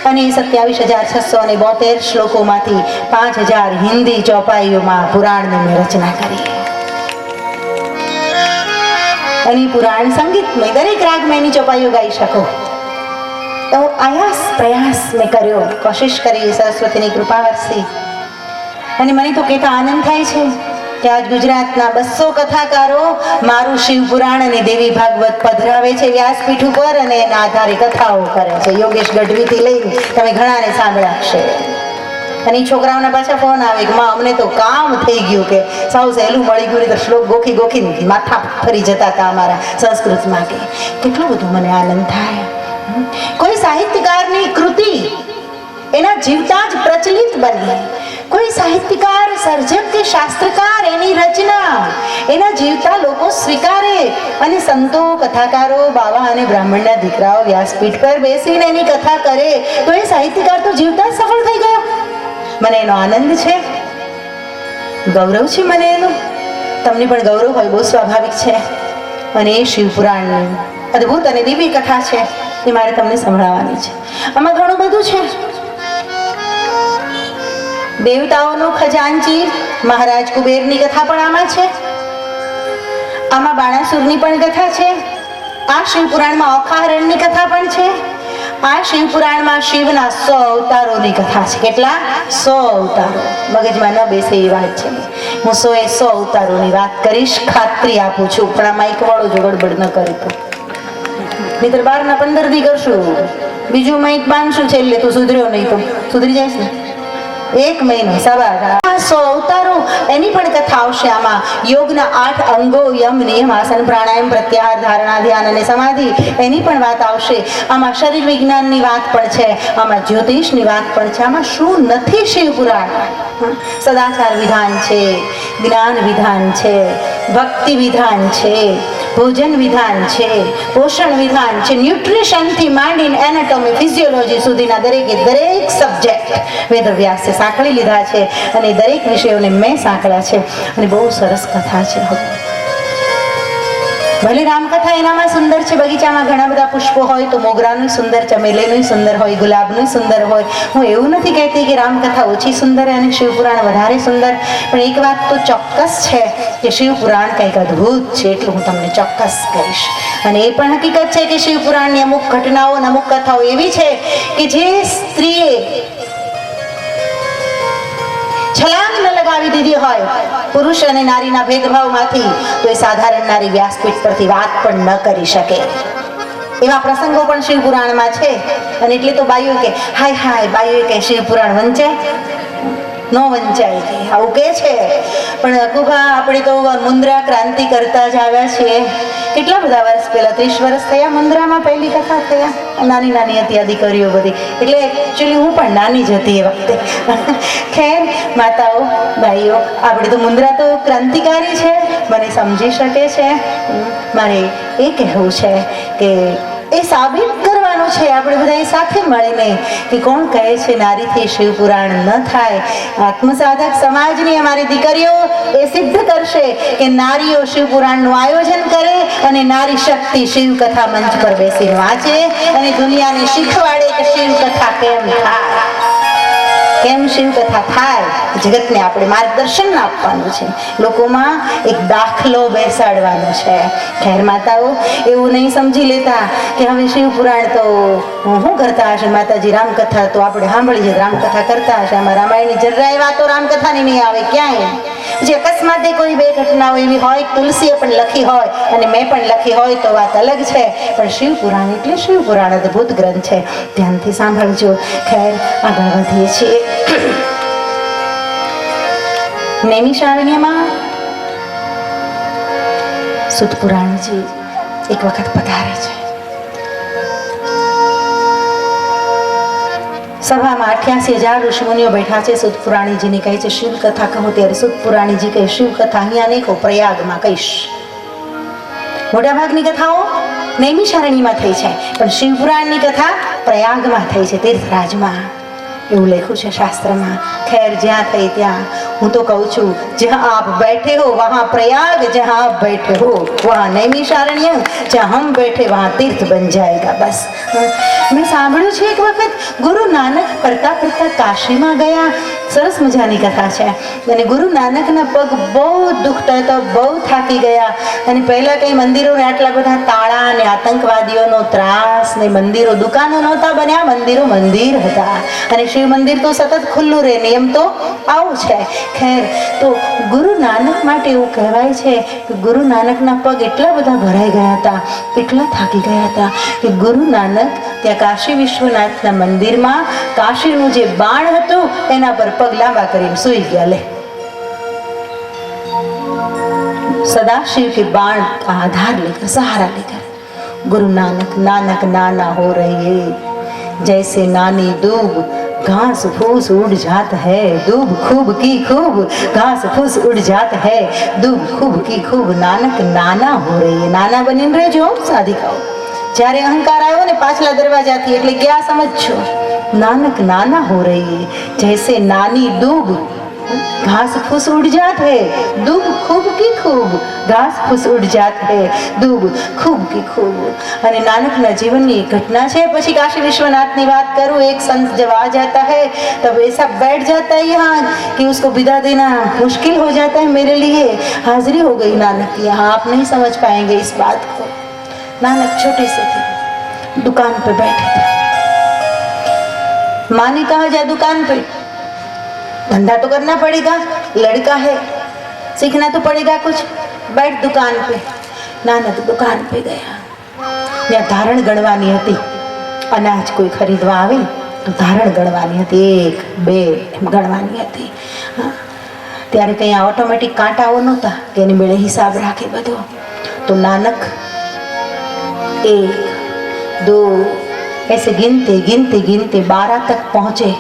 અને 27,672 શ્લોકોમાંથી 5,000 હિન્દી ચોપાઈઓમાં પુરાણની મેં રચના કરી. અને પુરાણ સંગીતમય દરેક રાગ મેં એની ચોપાઈઓ ગાઈ શકો. તો આયાસ પ્રયાસ મેં કર્યો, કોશિશ કરી, સરસ્વતીની કૃપા વરસી. અને મને તો કહેતા આનંદ થાય છે કે આજ ગુજરાતના 200 કથાકારો મારું શિવ પુરાણ અને દેવી ભાગવત પધરાવે છે વ્યાસપીઠ ઉપર અને એના આધારે કથાઓ કરે છે. યોગેશ ગઢવીથી લઈ તમે ઘણાને સાંભળ્યા હશે. અને એ છોકરાઓના પાછા ફોન આવે કે માં અમને તો કામ થઈ ગયું, કે સાવ સહેલું મળી ગયું, તો શ્લોક ગોખી ગોખી માથા ફરી જતા હતા અમારા સંસ્કૃતમાં. કે કેટલું બધું મને આનંદ થાય. કોઈ સાહિત્યકારની કૃતિ એના જીવતા જ પ્રચલિત બને. કોઈ સાહિત્યકાર, સર્જક કે શાસ્ત્રકાર એની રચના એના જીવતા લોકો સ્વીકારે. અને સંતો, કથાકારો, બાવા અને બ્રાહ્મણના દીકરાઓ વ્યાસપીઠ પર બેસીને એની કથા કરે તો એ સાહિત્યકાર તો જીવતા જ સફળ થઈ ગયો. મને એનો આનંદ છે, ગૌરવ છે મને એનું. તમને પણ ગૌરવ હોય, બહુ સ્વાભાવિક છે. અને એ શિવપુરાણની અદ્ભુત અને દિવ્ય કથા છે, એ મારે તમને સંભળાવવાની છે. આમાં ઘણું બધું છે. દેવતાઓનો ખજાનચી મહારાજ કુબેરની કથા પણ આમાં છે. આમાં બાણાસુરની પણ કથા છે. આ શિવપુરાણમાં ઓખાહરણની કથા પણ છે. આ શિવપુરાણમાં શિવના 100 અવતારોની કથા છે. કેટલા? 100 અવતારો. મગજમાં ન બેસે એ વાત છે. હું 100 અવતારોની વાત કરીશ, ખાતરી આપું છું. પણ આ માઇક વાળો જો ગડબડ ન કરે તો, નહીતર 12 ના 15 દી કરશું. બીજું માઇક બાંધશું છેલ્લે, તું સુધર્યો નહીં તો સુધરી જઈશ ને. 1 મહિનો સવાર 100 અવતારો એની પણ કથા આવશે. આમાં યોગના 8 અંગો, યમ, નિયમ, આસન, પ્રાણાયામ, પ્રત્યાહાર, ધારણા, ધ્યાન અને સમાધિ, એની પણ વાત આવશે. આમાં શરીર વિજ્ઞાનની વાત પણ છે. આમાં જ્યોતિષની વાત પણ છે. આમાં શું નથી શિવપુરાણ? સદાચાર વિધાન છે, જ્ઞાન વિધાન છે, ભક્તિ વિધાન છે, ભોજન વિધાન છે, પોષણ વિધાન છે. ન્યુટ્રિશનથી માંડીને એનાટોમી, ફિઝિયોલોજી સુધીના દરેકે દરેક સબ્જેક્ટ વેદવ્યાસે સાંકળી લીધા છે. અને દરેક વિષયોને મેં સાંકળ્યા છે. અને બહુ સરસ કથા છે. ભલે રામકથા એનામાં સુંદર છે. બગીચામાં ઘણા બધા પુષ્પો હોય તો મોગરાનું સુંદર, ચમેલીનું સુંદર હોય, ગુલાબનું સુંદર હોય. હું એવું નથી કહેતી કે રામકથા ઓછી સુંદર અને શિવપુરાણ વધારે સુંદર. પણ એક વાત તો ચોક્કસ છે કે શિવપુરાણ કંઈક અદ્ભુત છે, એટલું હું તમને ચોક્કસ કહીશ. અને એ પણ હકીકત છે કે શિવપુરાણની અમુક ઘટનાઓ અને અમુક કથાઓ એવી છે કે જે સ્ત્રીએ છલાંગ ન લગાવી દીધી હોય પુરુષ અને નારીના ભેદભાવમાંથી, તો એ સાધારણ નારી વ્યાસપીઠ પરથી વાત પણ ન કરી શકે. એવા પ્રસંગો પણ શિવપુરાણમાં છે. અને એટલે તો બાઈઓ કે હાય હાય, બાઈઓ કે શિવપુરાણ વંચાય? નો વંચાય કે આવું કે છે. પણ અકુભા આપણે તો મુન્દ્રા ક્રાંતિ કરતા જ આવ્યા છીએ. કેટલા બધા વર્ષ પહેલા, 30 વર્ષ થયા મુન્દ્રામાં પહેલી કથા થયા. નાની નાની હતી આ દીકરીઓ બધી, એટલે એકચ્યુઅલી હું પણ નાની જ હતી એ વખતે. ખેર માતાઓ, ભાઈઓ, આપણે તો મુન્દ્રા તો ક્રાંતિકારી છે, મને સમજી શકે છે. મારે એ કહેવું છે કે એ સાબિત કરવાનું છે આપણે બધાએ સાથે મળીને કે કોણ કહે છે નારીથી શિવપુરાણ ન થાય. આત્મસાધક સમાજની અમારી દીકરીઓ એ સિદ્ધ કરશે કે નારીઓ શિવપુરાણનું આયોજન કરે અને નારી શક્તિ શિવકથા મંચ પર બેસીને વાંચે અને દુનિયાને શીખવાડે કે શિવકથા કેમ થાય, કેમ શિવકથા થાય. જગતને આપણે માર્ગદર્શન આપવાનું છે, લોકોમાં એક દાખલો બેસાડવાનો છે. ખેર માતાઓ, એવું નહીં સમજી લેતા કે હવે શિવપુરાણ તો શું કરતા હશે માતાજી, રામકથા તો આપણે સાંભળી છે, રામકથા કરતા હશે. આમાં રામાયણની જરાય વાતો રામકથાની નહીં આવે ક્યાંય. જે અકસ્માતે કોઈ 2 ઘટનાઓ એવી હોય, તુલસીએ પણ લખી હોય અને મેં પણ લખી હોય તો વાત અલગ છે. પણ શિવપુરાણ એટલે શિવપુરાણ અદ્ભુત ગ્રંથ છે. ધ્યાનથી સાંભળજો. ખેર આગળ વધીએ છીએ. નૈમિષારણ્યમાં સુત પુરાણજી એક વખત પધારે છે. સભામાં 88,000 ઋષિમુનિઓ બેઠા છે. સુત પુરાણીજીને કહે છે શિવ કથા કહો. ત્યારે સુત પુરાણીજી કહે શિવ કથા અહીંયા નહીં કહો, પ્રયાગમાં કહીશ. મોટાભાગની કથાઓ નૈમિષારણ્યમાં થઈ છે, પણ શિવપુરાણની કથા પ્રયાગમાં થઈ છે, તીર્થરાજમાં. એવું લખ્યું છે શાસ્ત્રમાં. ખેર જ્યાં થઈ ત્યાં हूँ तो कहूँ छू, जहाँ आप बैठे हो वहाँ प्रयाग, जहाँ आप बैठे हो वहाँ नैमिषारण्य, जहाँ हम बैठे वहाँ तीर्थ बन जाएगा। बस मैं સાંભળ્યું છે એક વખત ગુરુ નાનક ફરતા ફરતા કાશીમાં ગયા. સરસ મજાની કથા છે. અને ગુરુ નાનકના પગ બહુ દુખતા હતા, બહુ થાકી ગયા. અને પહેલા કઈ મંદિરોને આટલા બધા તાળા અને આતંકવાદીઓનો ત્રાસ ને મંદિરો દુકાનો નહોતા બન્યા, મંદિરો મંદિર હતા. અને શિવ મંદિર તો સતત ખુલ્લું રહે, નિયમ તો આવું છે. ખેર, તો ગુરુ નાનક માટે એવું કહેવાય છે કે ગુરુ નાનકના પગ એટલા બધા ભરાઈ ગયા હતા, એટલા થાકી ગયા હતા કે ગુરુ નાનક ત્યાં કાશી વિશ્વનાથના મંદિરમાં કાશીનું જે બાણ હતું એના પર પગ લાંબા કરીને સૂઈ ગયા. લે, सदाशिव के बाण का आधार लेकर, सहारा लेकर गुरु नानक नानक नाना हो रहे, जैसे नानी दूब घास फूस उड़ जात है, दूब खूब की खूब घास फूस उड़ जात है, दूब खूब की खूब नानक नाना हो रही है. नाना बनीने રહેજો સાધિકાઓ. જ્યારે અહંકાર આવ્યો ને પાછલા દરવાજાથી, એટલે ક્યાં સમજજો, नानक नाना हो रही है, जैसे नानी दूब घास फूस उड़ जात है, दूब खूब की खूब घास फूस उड़ जात है, दूब खूब की खूब. અને નાનકના જીવનની ઘટના છે. પછી કાशी विश्वनाथની વાત करूं, एक संत जब आ जाता है तब ऐसा बैठ जाता है यहाँ कि उसको विदा देना मुश्किल हो जाता है. मेरे लिए हाजिरी हो गई नानक की यहाँ, आप नहीं समझ पाएंगे इस बात को. नानक छोटे से थे, दुकान पे बैठे थे. माँ ने कहा जा दुकान पे, धंधा तो करना पड़ेगा, लड़का है, सीखना तो पड़ेगा कुछ, बैठ दुकान पे. नानक दुकान पे गया. ત્યાં ધારણ ગણવાની હતી. અનાજ કોઈ ખરીદવા આવે તો ધારણ ગણવાની હતી, 1 2 એમ ગણવાની હતી. ત્યારે કંઈ ઓટોમેટિક કાંટાઓ નહોતા કે એની મેળે હિસાબ રાખે બધો. તો નાનક 1 2 ऐसे गिनते गिनते गिनते 12 तक पहुंचे.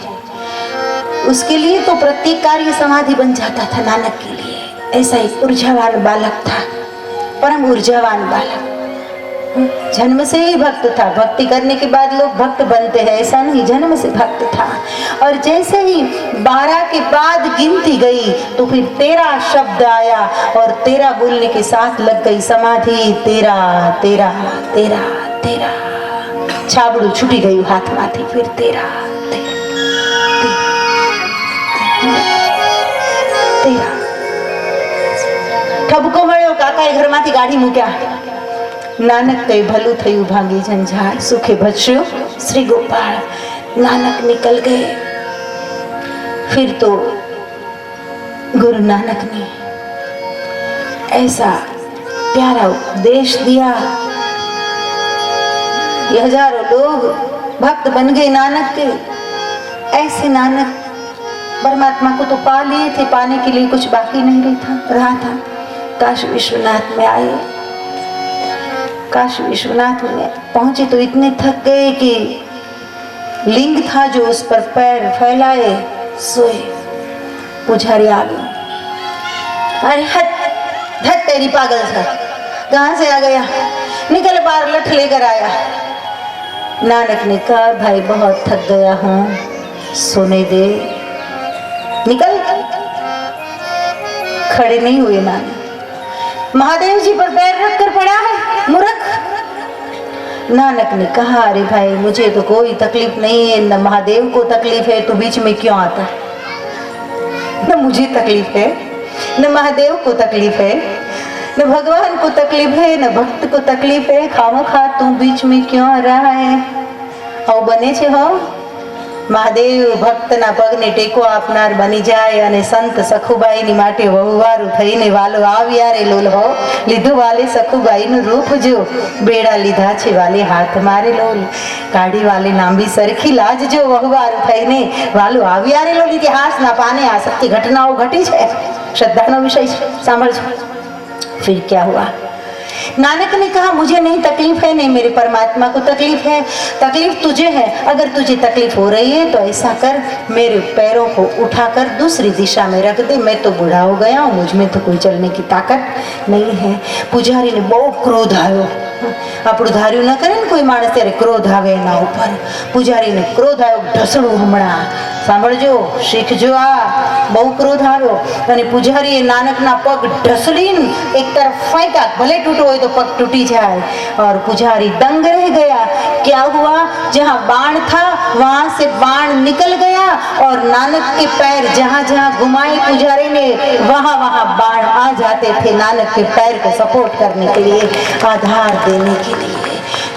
उसके लिए तो प्रत्येक कार्य समाधि बन जाता था नानक के लिए. ऐसा एक ऊर्जावान बालक था, परम ऊर्जावान बालक. जन्म से ही भक्त था. भक्ति करने के बाद लोग भक्त बनते हैं ऐसा नहीं, जन्म से भक्त था. और जैसे ही 12 के बाद गिनती गई तो फिर 13 शब्द आया और 13 बोलने के साथ लग गई समाधि. 13 13 13 13 छाबड़ू छूटी गયું હાથમાંથી. फिर 13 ઠપકો મળ્યો. કાકાએ ઘરમાંથી કાઢી મૂક્યા. નાનક કઈ ભલું થયું, ભાંગી ઝંઝાળ, સુખે ભજ્યો શ્રી ગોપાળ. नानक निकल गए. फिर तो गुरु नानक ने ऐसा प्यारा उपदेश दिया कि हजारों लोग भक्त बन गए नानक के. ऐसे नानक परमात्मा को तो पा लिए थे, पाने के लिए कुछ बाकी नहीं रहा था. काशी विश्वनाथ में आए. काशी विश्वनाथ में पहुंचे तो इतने थक गए कि लिंग था जो उस पर पैर फैलाए सोए. पुजारी आ गया. अरे हट हट तेरी पागल सा, कहाँ से आ गया, निकल बाहर, लठ लेकर आया. नानक ने कहा भाई बहुत थक गया हूँ, सोने दे. निकल. खड़े नहीं हुए नानक. महादेव जी पर पैर रख कर पड़ा है मूर्ख. नानक ने कहा अरे भाई मुझे तो कोई तकलीफ नहीं है, न महादेव को तकलीफ है, तो बीच में क्यों आता? न मुझे तकलीफ है, न महादेव को तकलीफ है, न भगवान को तकलीफ है, न भक्त को तकलीफ है. खामोखा तू बीच में क्यों आ रहा है? आओ बने छे हो. મહાદેવ ભક્તના પગને ટેકો આપનાર બની જાય અને સંત સખુબાઈની માટે વહુવારું થઈને વાલો આવ્યા રે લોલ હો. લીધું વાલે સખુબાઈનું રૂપ જો, બેડા લીધા છે વાલે હાથ મારે લોલ. કાઢી વાલે લાંબી સરખી લાજ જો, વહુવારું થઈને વાલો આવ્યા રે લોલ. ઇતિહાસના પાને આ સત્ય ઘટનાઓ ઘટી છે, શ્રદ્ધાનો વિષય છે, સાંભળજો. फिर क्या हुआ? नानक ने कहा मुझे नहीं तकलीफ है, नहीं मेरे परमात्मा को तकलीफ है. तकलीफ तुझे है. अगर तुझे तकलीफ हो रही है तो ऐसा कर, मेरे पैरों को उठाकर दूसरी दिशा में रख दे. मैं तो बूढ़ा हो गया हूँ, मुझ में तो कोई चलने की ताकत नहीं है. पुजारी ने बहुत क्रोध आयो. આપણું ધાર્યું ન કરે ને કોઈ માણસ ત્યારે ક્રોધ આવે એના ઉપર. પૂજારીને ક્રોધ આવ્યો, ઢસડું હમણાં સાંભળજો, શીખજો. આ બહુ ક્રોધ આવ્યો અને પૂજારીએ નાનકના પગ ઢસડીને એક તરફ ફેંકા. ભલે टूटो हो तो पग टूटी जाए. और पुजारी दंग रह गया. क्या हुआ? जहाँ बाण था वहां से बाण निकल गया और नानक के पैर जहाँ जहाँ घुमाए पुजारी ने वहां वहां बाण आ जाते थे नानक के पैर को सपोर्ट करने के लिए, आधार देने के लिए.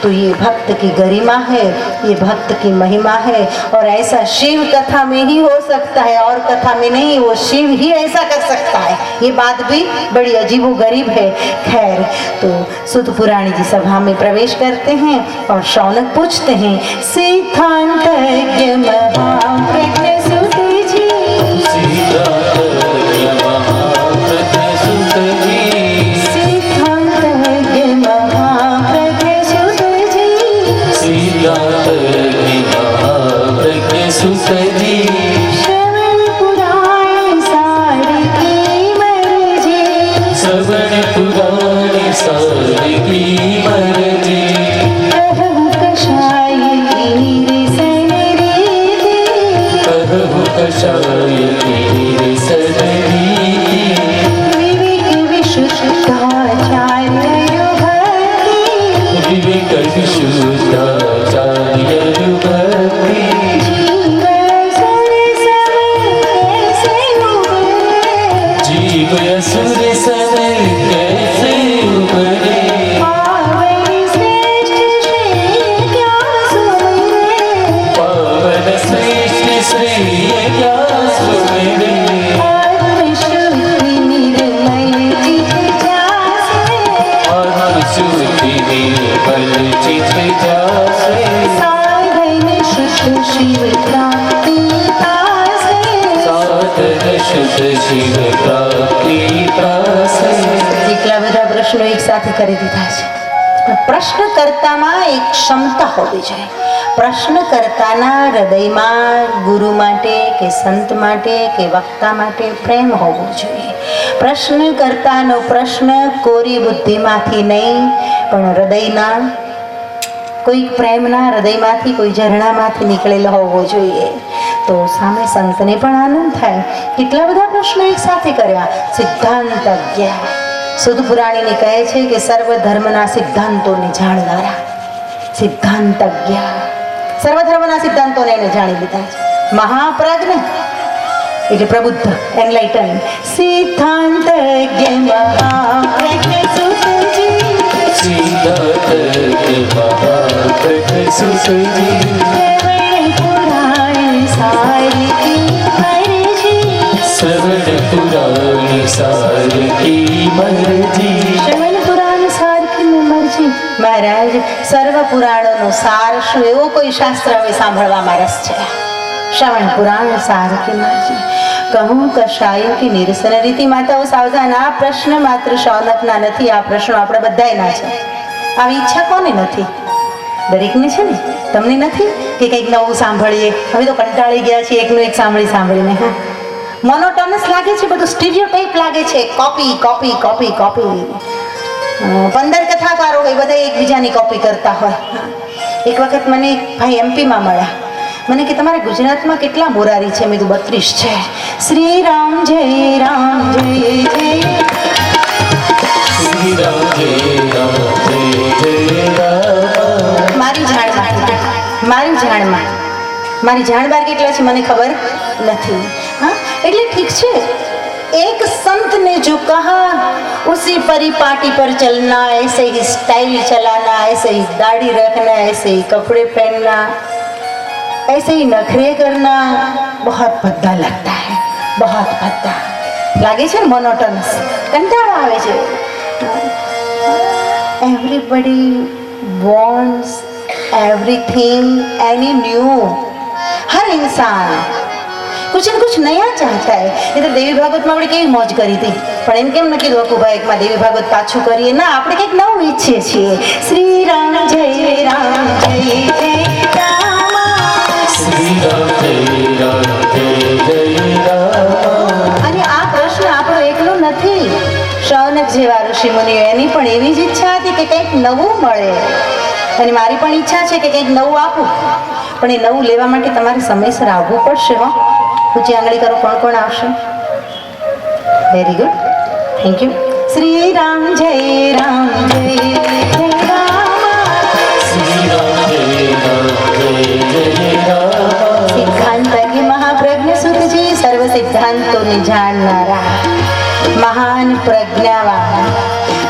तो ये भक्त की गरिमा है, ये भक्त की महिमा है. और ऐसा शिव कथा में ही हो सकता है, और कथा में नहीं. वो शिव ही ऐसा कर सकता है. ये बात भी बड़ी अजीबो गरीब है. खैर, तो सुत पुराणी जी सभा में प्रवेश करते हैं और शौनक पूछते हैं, सिद्धांतज्ञ महाप्रज्ञ सुत जी, सिद्धांतज्ञ महाप्रज्ञ सुत जी, सिद्धांतज्ञ महाप्रज्ञ सुत जी, सिद्धांतज्ञ महाप्रज्ञ सुत जी, श्रवण पुराण सार की मर्जी, श्रवण पुराण सार की मर्जी, कहु कषाय कीर सन रीति, कहु कषाय कीर सन रीति, विवेक विशुद्धाचार्य भक्ति, विवेक विशुद्धाचार्य भक्ति, जीव असुर सम कैसे उबरे, जीव असुर समय कैसे उबरे, पावन श्रेष्ठ श्री क्या सुमिरे, पावन श्रेष्ठ श्री क्या सुमिरे, आत्मशुद्धि निर्मल चित जासे, आत्मशुद्धि निर्मल चित्त जासे, साधन शुद्ध शिव प्राप्ति पासे, साधन शुद्ध शिव प्राप्ति पासे. એટલા બધા પ્રશ્નો એક સાથે કરી દીધા છે. પ્રશ્નકર્તામાં એક ક્ષમતા હોવી જોઈએ. પ્રશ્નકર્તાના હૃદયમાં ગુરુ માટે કે સંત માટે કે વક્તા માટે પ્રેમ હોવો જોઈએ. પ્રશ્નકર્તાનો પ્રશ્ન કોરી બુદ્ધિમાંથી નહીં, પણ હૃદયના કોઈ પ્રેમના હૃદયમાંથી, કોઈ ઝરણામાંથી નીકળેલો હોવો જોઈએ. તો સામે સંતને પણ આનંદ થાય. કેટલા બધા પ્રશ્નો એક સાથે કર્યા. સિદ્ધાંતજ્ઞ સુદ પુરાણીને કહે છે કે સર્વ ધર્મના સિદ્ધાંતોને જાણનારા, સિદ્ધાંતજ્ઞ, સર્વ ધર્મના સિદ્ધાંતોને એને જાણી લીધા છે. મહાપ્રજ્ઞ એટલે પ્રબુદ્ધ, એનલાઇટન. સિદ્ધાંતજ્ઞ મહાપ્રજ્ઞ સુતજી, सिद्धांतज्ञ महाप्रज्ञ सुत जी, શ્રવણ પુરાણ સાર કી મરજી, श्रवण पुराण सार की मर्जी, શ્રવણ પુરાણ સાર કી મરજી. મહારાજ, સર્વ પુરાણોનો સાર શું, એવો કોઈ શાસ્ત્ર હવે સાંભળવામાં રસ છે? શ્રવણ પુરાણ સાર કી મરજી. કહું કશાય કે નિરસન રીતિ. માતાઓ સાવધાન, આ પ્રશ્ન માત્ર શૌનકના નથી, આ પ્રશ્નો આપણે બધાયના છે. આવી ઈચ્છા કોને નથી? દરેકને છે ને. તમને નથી કે કંઈક નવું સાંભળીએ? હવે તો કંટાળી ગયા છીએ એકનું એક સાંભળીને. હા, મોનોટોનસ લાગે છે બધું, સ્ટીરિયોટાઇપ લાગે છે. Copy copy copy copy. 15 કથાકારો હોય, બધા એકબીજાની કોપી કરતા હોય. એક વખત મને એક ભાઈ એમપીમાં મળ્યા. મને કે તમારા ગુજરાતમાં કેટલા મોરારી છે? મેં કીધું 32 છે. શ્રી રામ જય રામ જય જય, श्री राम जय राम जय जय राम. મારી જાણમાં મારી જાણ બાર કેટલા છે મને ખબર નથી. હા, એટલે ઠીક છે. एक संत ने जो कहा उसी परिपाटी पर चलना, ऐसे ही स्टाइल चलाना, ऐसे ही दाढ़ी रखना, ऐसे ही कपड़े पहनना, ऐसे ही नखरे करना बहुत भद्दा लगता है. बहुत भद्दा લાગે છે ને, મોનોટોનસ, કંટાળો આવે છે. Everybody wants everything any new. हर इंसान कुछ न कुछ नया चाहता है. એ તો દેવી ભાગવતમાં આપણે કેવી મોજ કરી હતી, પણ એમ કેમ ન કીધું અકુભાઈ એકમાં દેવી ભાગવત પાછું કરીએ? ના, આપણે કંઈક નવું ઈચ્છીએ છીએ. શ્રી રામ જય રામ જય જય રામ, श्री राम जय राम जय जय राम. અને આ પ્રશ્ન આપણો એકલો નથી. શૌનક જેવા ઋષિ મુનિઓ, એની પણ એવી જ ઈચ્છા હતી કે કંઈક નવું મળે. અને મારી પણ ઈચ્છા છે કે કંઈક નવું આપું. પણ એ નવું લેવા માટે તમારે સમયસર આવવું પડશે. હો, ઊંચી આંગળી કરો. કોણ કોણ આવશે? Very good, thank you. Shri Ram જય રામ જય જય રામ. શ્રી રામ જય રામ જય જય રામ. સિદ્ધાંતની મહાપ્રજ્ઞ સુતજી, સર્વ સિદ્ધાંતોને જાણનારા મહાન પ્રજ્ઞાવાળા.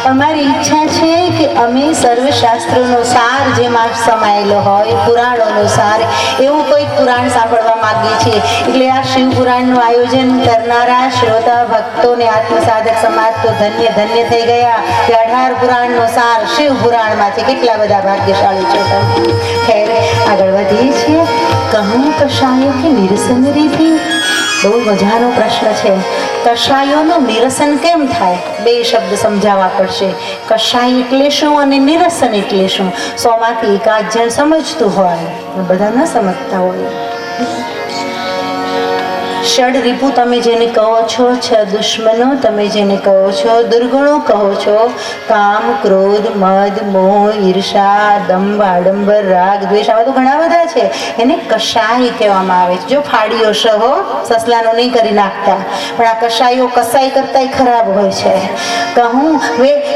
અમારી ઈચ્છા છે કે અમે સર્વશાસ્ત્રોનો સાર જેમાં સમાયેલો હોય, પુરાણોનો સાર, એવું કોઈ પુરાણ સાંભળવા માંગીએ છીએ. એટલે આ શિવ પુરાણનું આયોજન કરનારા શ્રોતા ભક્તોને આત્મસાધક સમાજ તો ધન્ય ધન્ય થઈ ગયા કે 18 પુરાણનો સાર શિવ પુરાણમાં છે. કેટલા બધા ભાગ્યશાળી છો તમે. ખેર, આગળ વધીએ છીએ. કહું કશાયો કે નિરસન રીતિ. બહુ મજાનો પ્રશ્ન છે. કશાયોનું નિરસન કેમ થાય? બે શબ્દ સમજાવવા પડશે. કશાય એટલે શું અને નિરસન એટલે શું? 100 માંથી એકાદ જણ સમજતું હોય, બધા ન સમજતા હોય. ષડ રીપુ તમે જેને કહો છો, 6 દુશ્મનો તમે જેને કહો છો, દુર્ગુણો કહો છો, કામ, ક્રોધ, મદ, મોહ, ઈર્ષા, દંભ, આડંબર, રાગ, દ્વેષ, આવા તો ઘણા બધા છે. એને કશાય કહેવામાં આવે છે. જો ફાડીઓ સહો સસલાનો નહીં કરી નાખતા, પણ આ કશાયો કસાઈ કરતાય ખરાબ હોય છે. કહું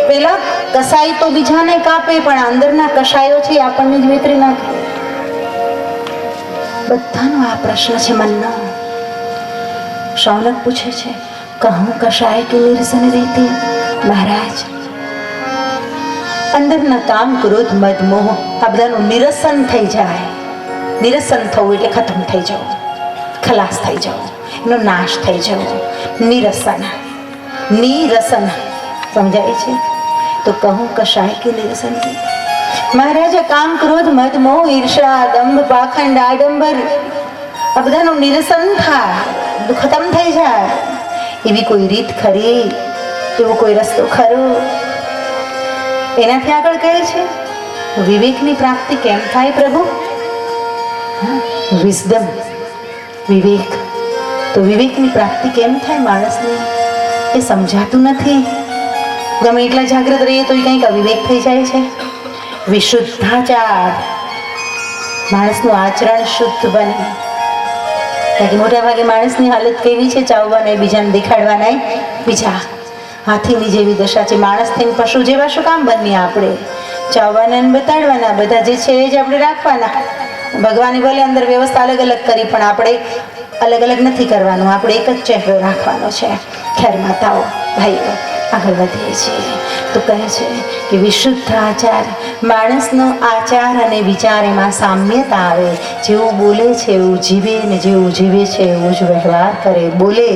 પેલા કસાઈ તો બીજાને કાપે, પણ અંદરના કશાયો છે આપણને જ વેતરી નાખે. બધાનો આ પ્રશ્ન છે મનનો. શૌનક પૂછે છે, કહું કશાય કે નિરસન રીતે. મહારાજ, અંદરના કામ, ક્રોધ, મદ, મોહ આ બધાનું નિરસન થઈ જાય. નિરસન થવું એટલે ખતમ થઈ જવું, ખલાસ થઈ જવું, એનો નાશ થઈ જવો. નિરસન, નિરસન સમજાય છે? તો કહું કશાય કે નિરસન રીતે. મહારાજ, કામ, ક્રોધ, મદ, મોહ, ઈર્ષા, દંભ, પાખંડ, આડંબર આ બધાનું નિરસન થાય, ખતમ થઈ જાય. એવી કોઈ રીત ખરી? એવો કોઈ રસ્તો ખરો? એનાથી આગળ કહે છે વિવેકની પ્રાપ્તિ કેમ થાય પ્રભુ? વિઝડમ, વિવેક. તો વિવેકની પ્રાપ્તિ કેમ થાય માણસને? એ સમજાતું નથી. ગમે એટલા જાગૃત રહીએ તો કંઈક અવિવેક થઈ જાય છે. વિશુદ્ધાચાર, માણસનું આચરણ શુદ્ધ બને. કારણ કે મોટા ભાગે માણસની હાલત કેવી છે? ચાવવાના, બીજાને દેખાડવાના, બીજા હાથીની જેવી દશા છે. માણસ થઈને પશુ જેવા શું કામ બનીએ આપણે? ચાવવાના ને બતાડવાના, બધા જે છે એ જ આપણે રાખવાના. ભગવાને ભલે અંદર વ્યવસ્થા અલગ અલગ કરી, પણ આપણે અલગ અલગ નથી કરવાનું. આપણે એક જ ચહેરો રાખવાનો છે. ખેર માતાઓ, ભાઈઓ, આગળ વધીએ છીએ તો કહે છે કે વિશુદ્ધ આચાર, માણસનો આચાર અને વિચાર એમાં સામ્યતા આવે. જેવું બોલે છે એવું જીવે, ને જેવું જીવે છે એવું જ વ્યવહાર કરે, બોલે.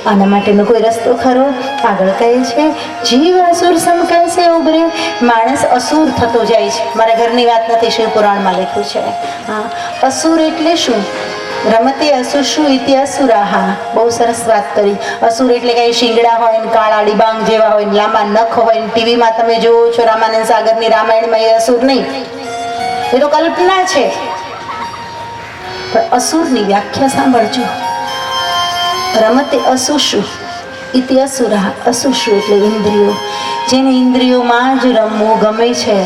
આના માટેનો કોઈ રસ્તો ખરો? આગળ કહે છે જીવ અસુર સમ કૈસે ઉભરે. માણસ અસુર થતો જાય છે. મારા ઘરની વાત નથી, શિવ પુરાણમાં લખ્યું છે. હા, અસુર એટલે શું? રમતે અસુષુ ઇતિ અસુરાહા. બહુ સરસ વાત કરી. અસુર એટલે કઈ શિંગડા હોય ને કાળા ડિબાંગ જેવા હોય ને લાંબા નખ હોય ને ટીવીમાં તમે જોવો છો રામાનંદ સાગરની રામાયણમાં, એ અસુર નહીં, એ તો કલ્પના છે. પણ અસુરની વ્યાખ્યા સાંભળજો. રમતે અસુષુ ઇતિ અસુરાહા. અસુષુ એટલે ઇન્દ્રિયો. જેને ઇન્દ્રિયોમાં જ રમવું ગમે છે,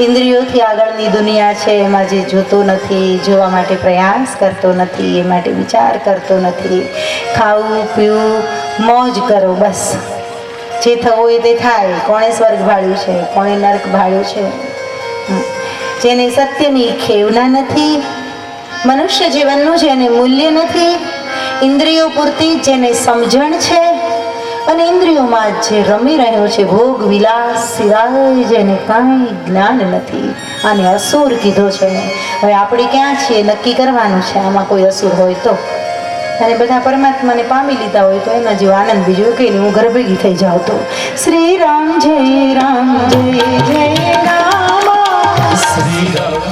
ઇન્દ્રિયોથી આગળની દુનિયા છે એમાં જે જોતો નથી, જોવા માટે પ્રયાસ કરતો નથી, એ માટે વિચાર કરતો નથી. ખાવું, પીવું, મોજ કરો, બસ. જે થવું હોય તે થાય. કોણે સ્વર્ગ ભાળ્યું છે? કોણે નર્ક ભાળ્યું છે? જેને સત્યની ખેવના નથી, મનુષ્ય જીવનનું જેને મૂલ્ય નથી, ઇન્દ્રિયો પૂરતી જેને સમજણ છે, અને ઇન્દ્રિયોમાં જે રમી રહ્યો છે ભોગ વિલાસ સિવાય જેને કાંઈ જ્ઞાન નથી, આને અસુર કીધો છે. હવે આપણે ક્યાં છીએ નક્કી કરવાનું છે. આમાં કોઈ અસુર હોય તો, અને બધા પરમાત્માને પામી લીધા હોય તો એના જેવો આનંદ બીજું કંઈ નહીં. હું ઘર ભેગી થઈ જાઉં તો શ્રી રામ જય રામ જય જય રામ. શ્રી રામ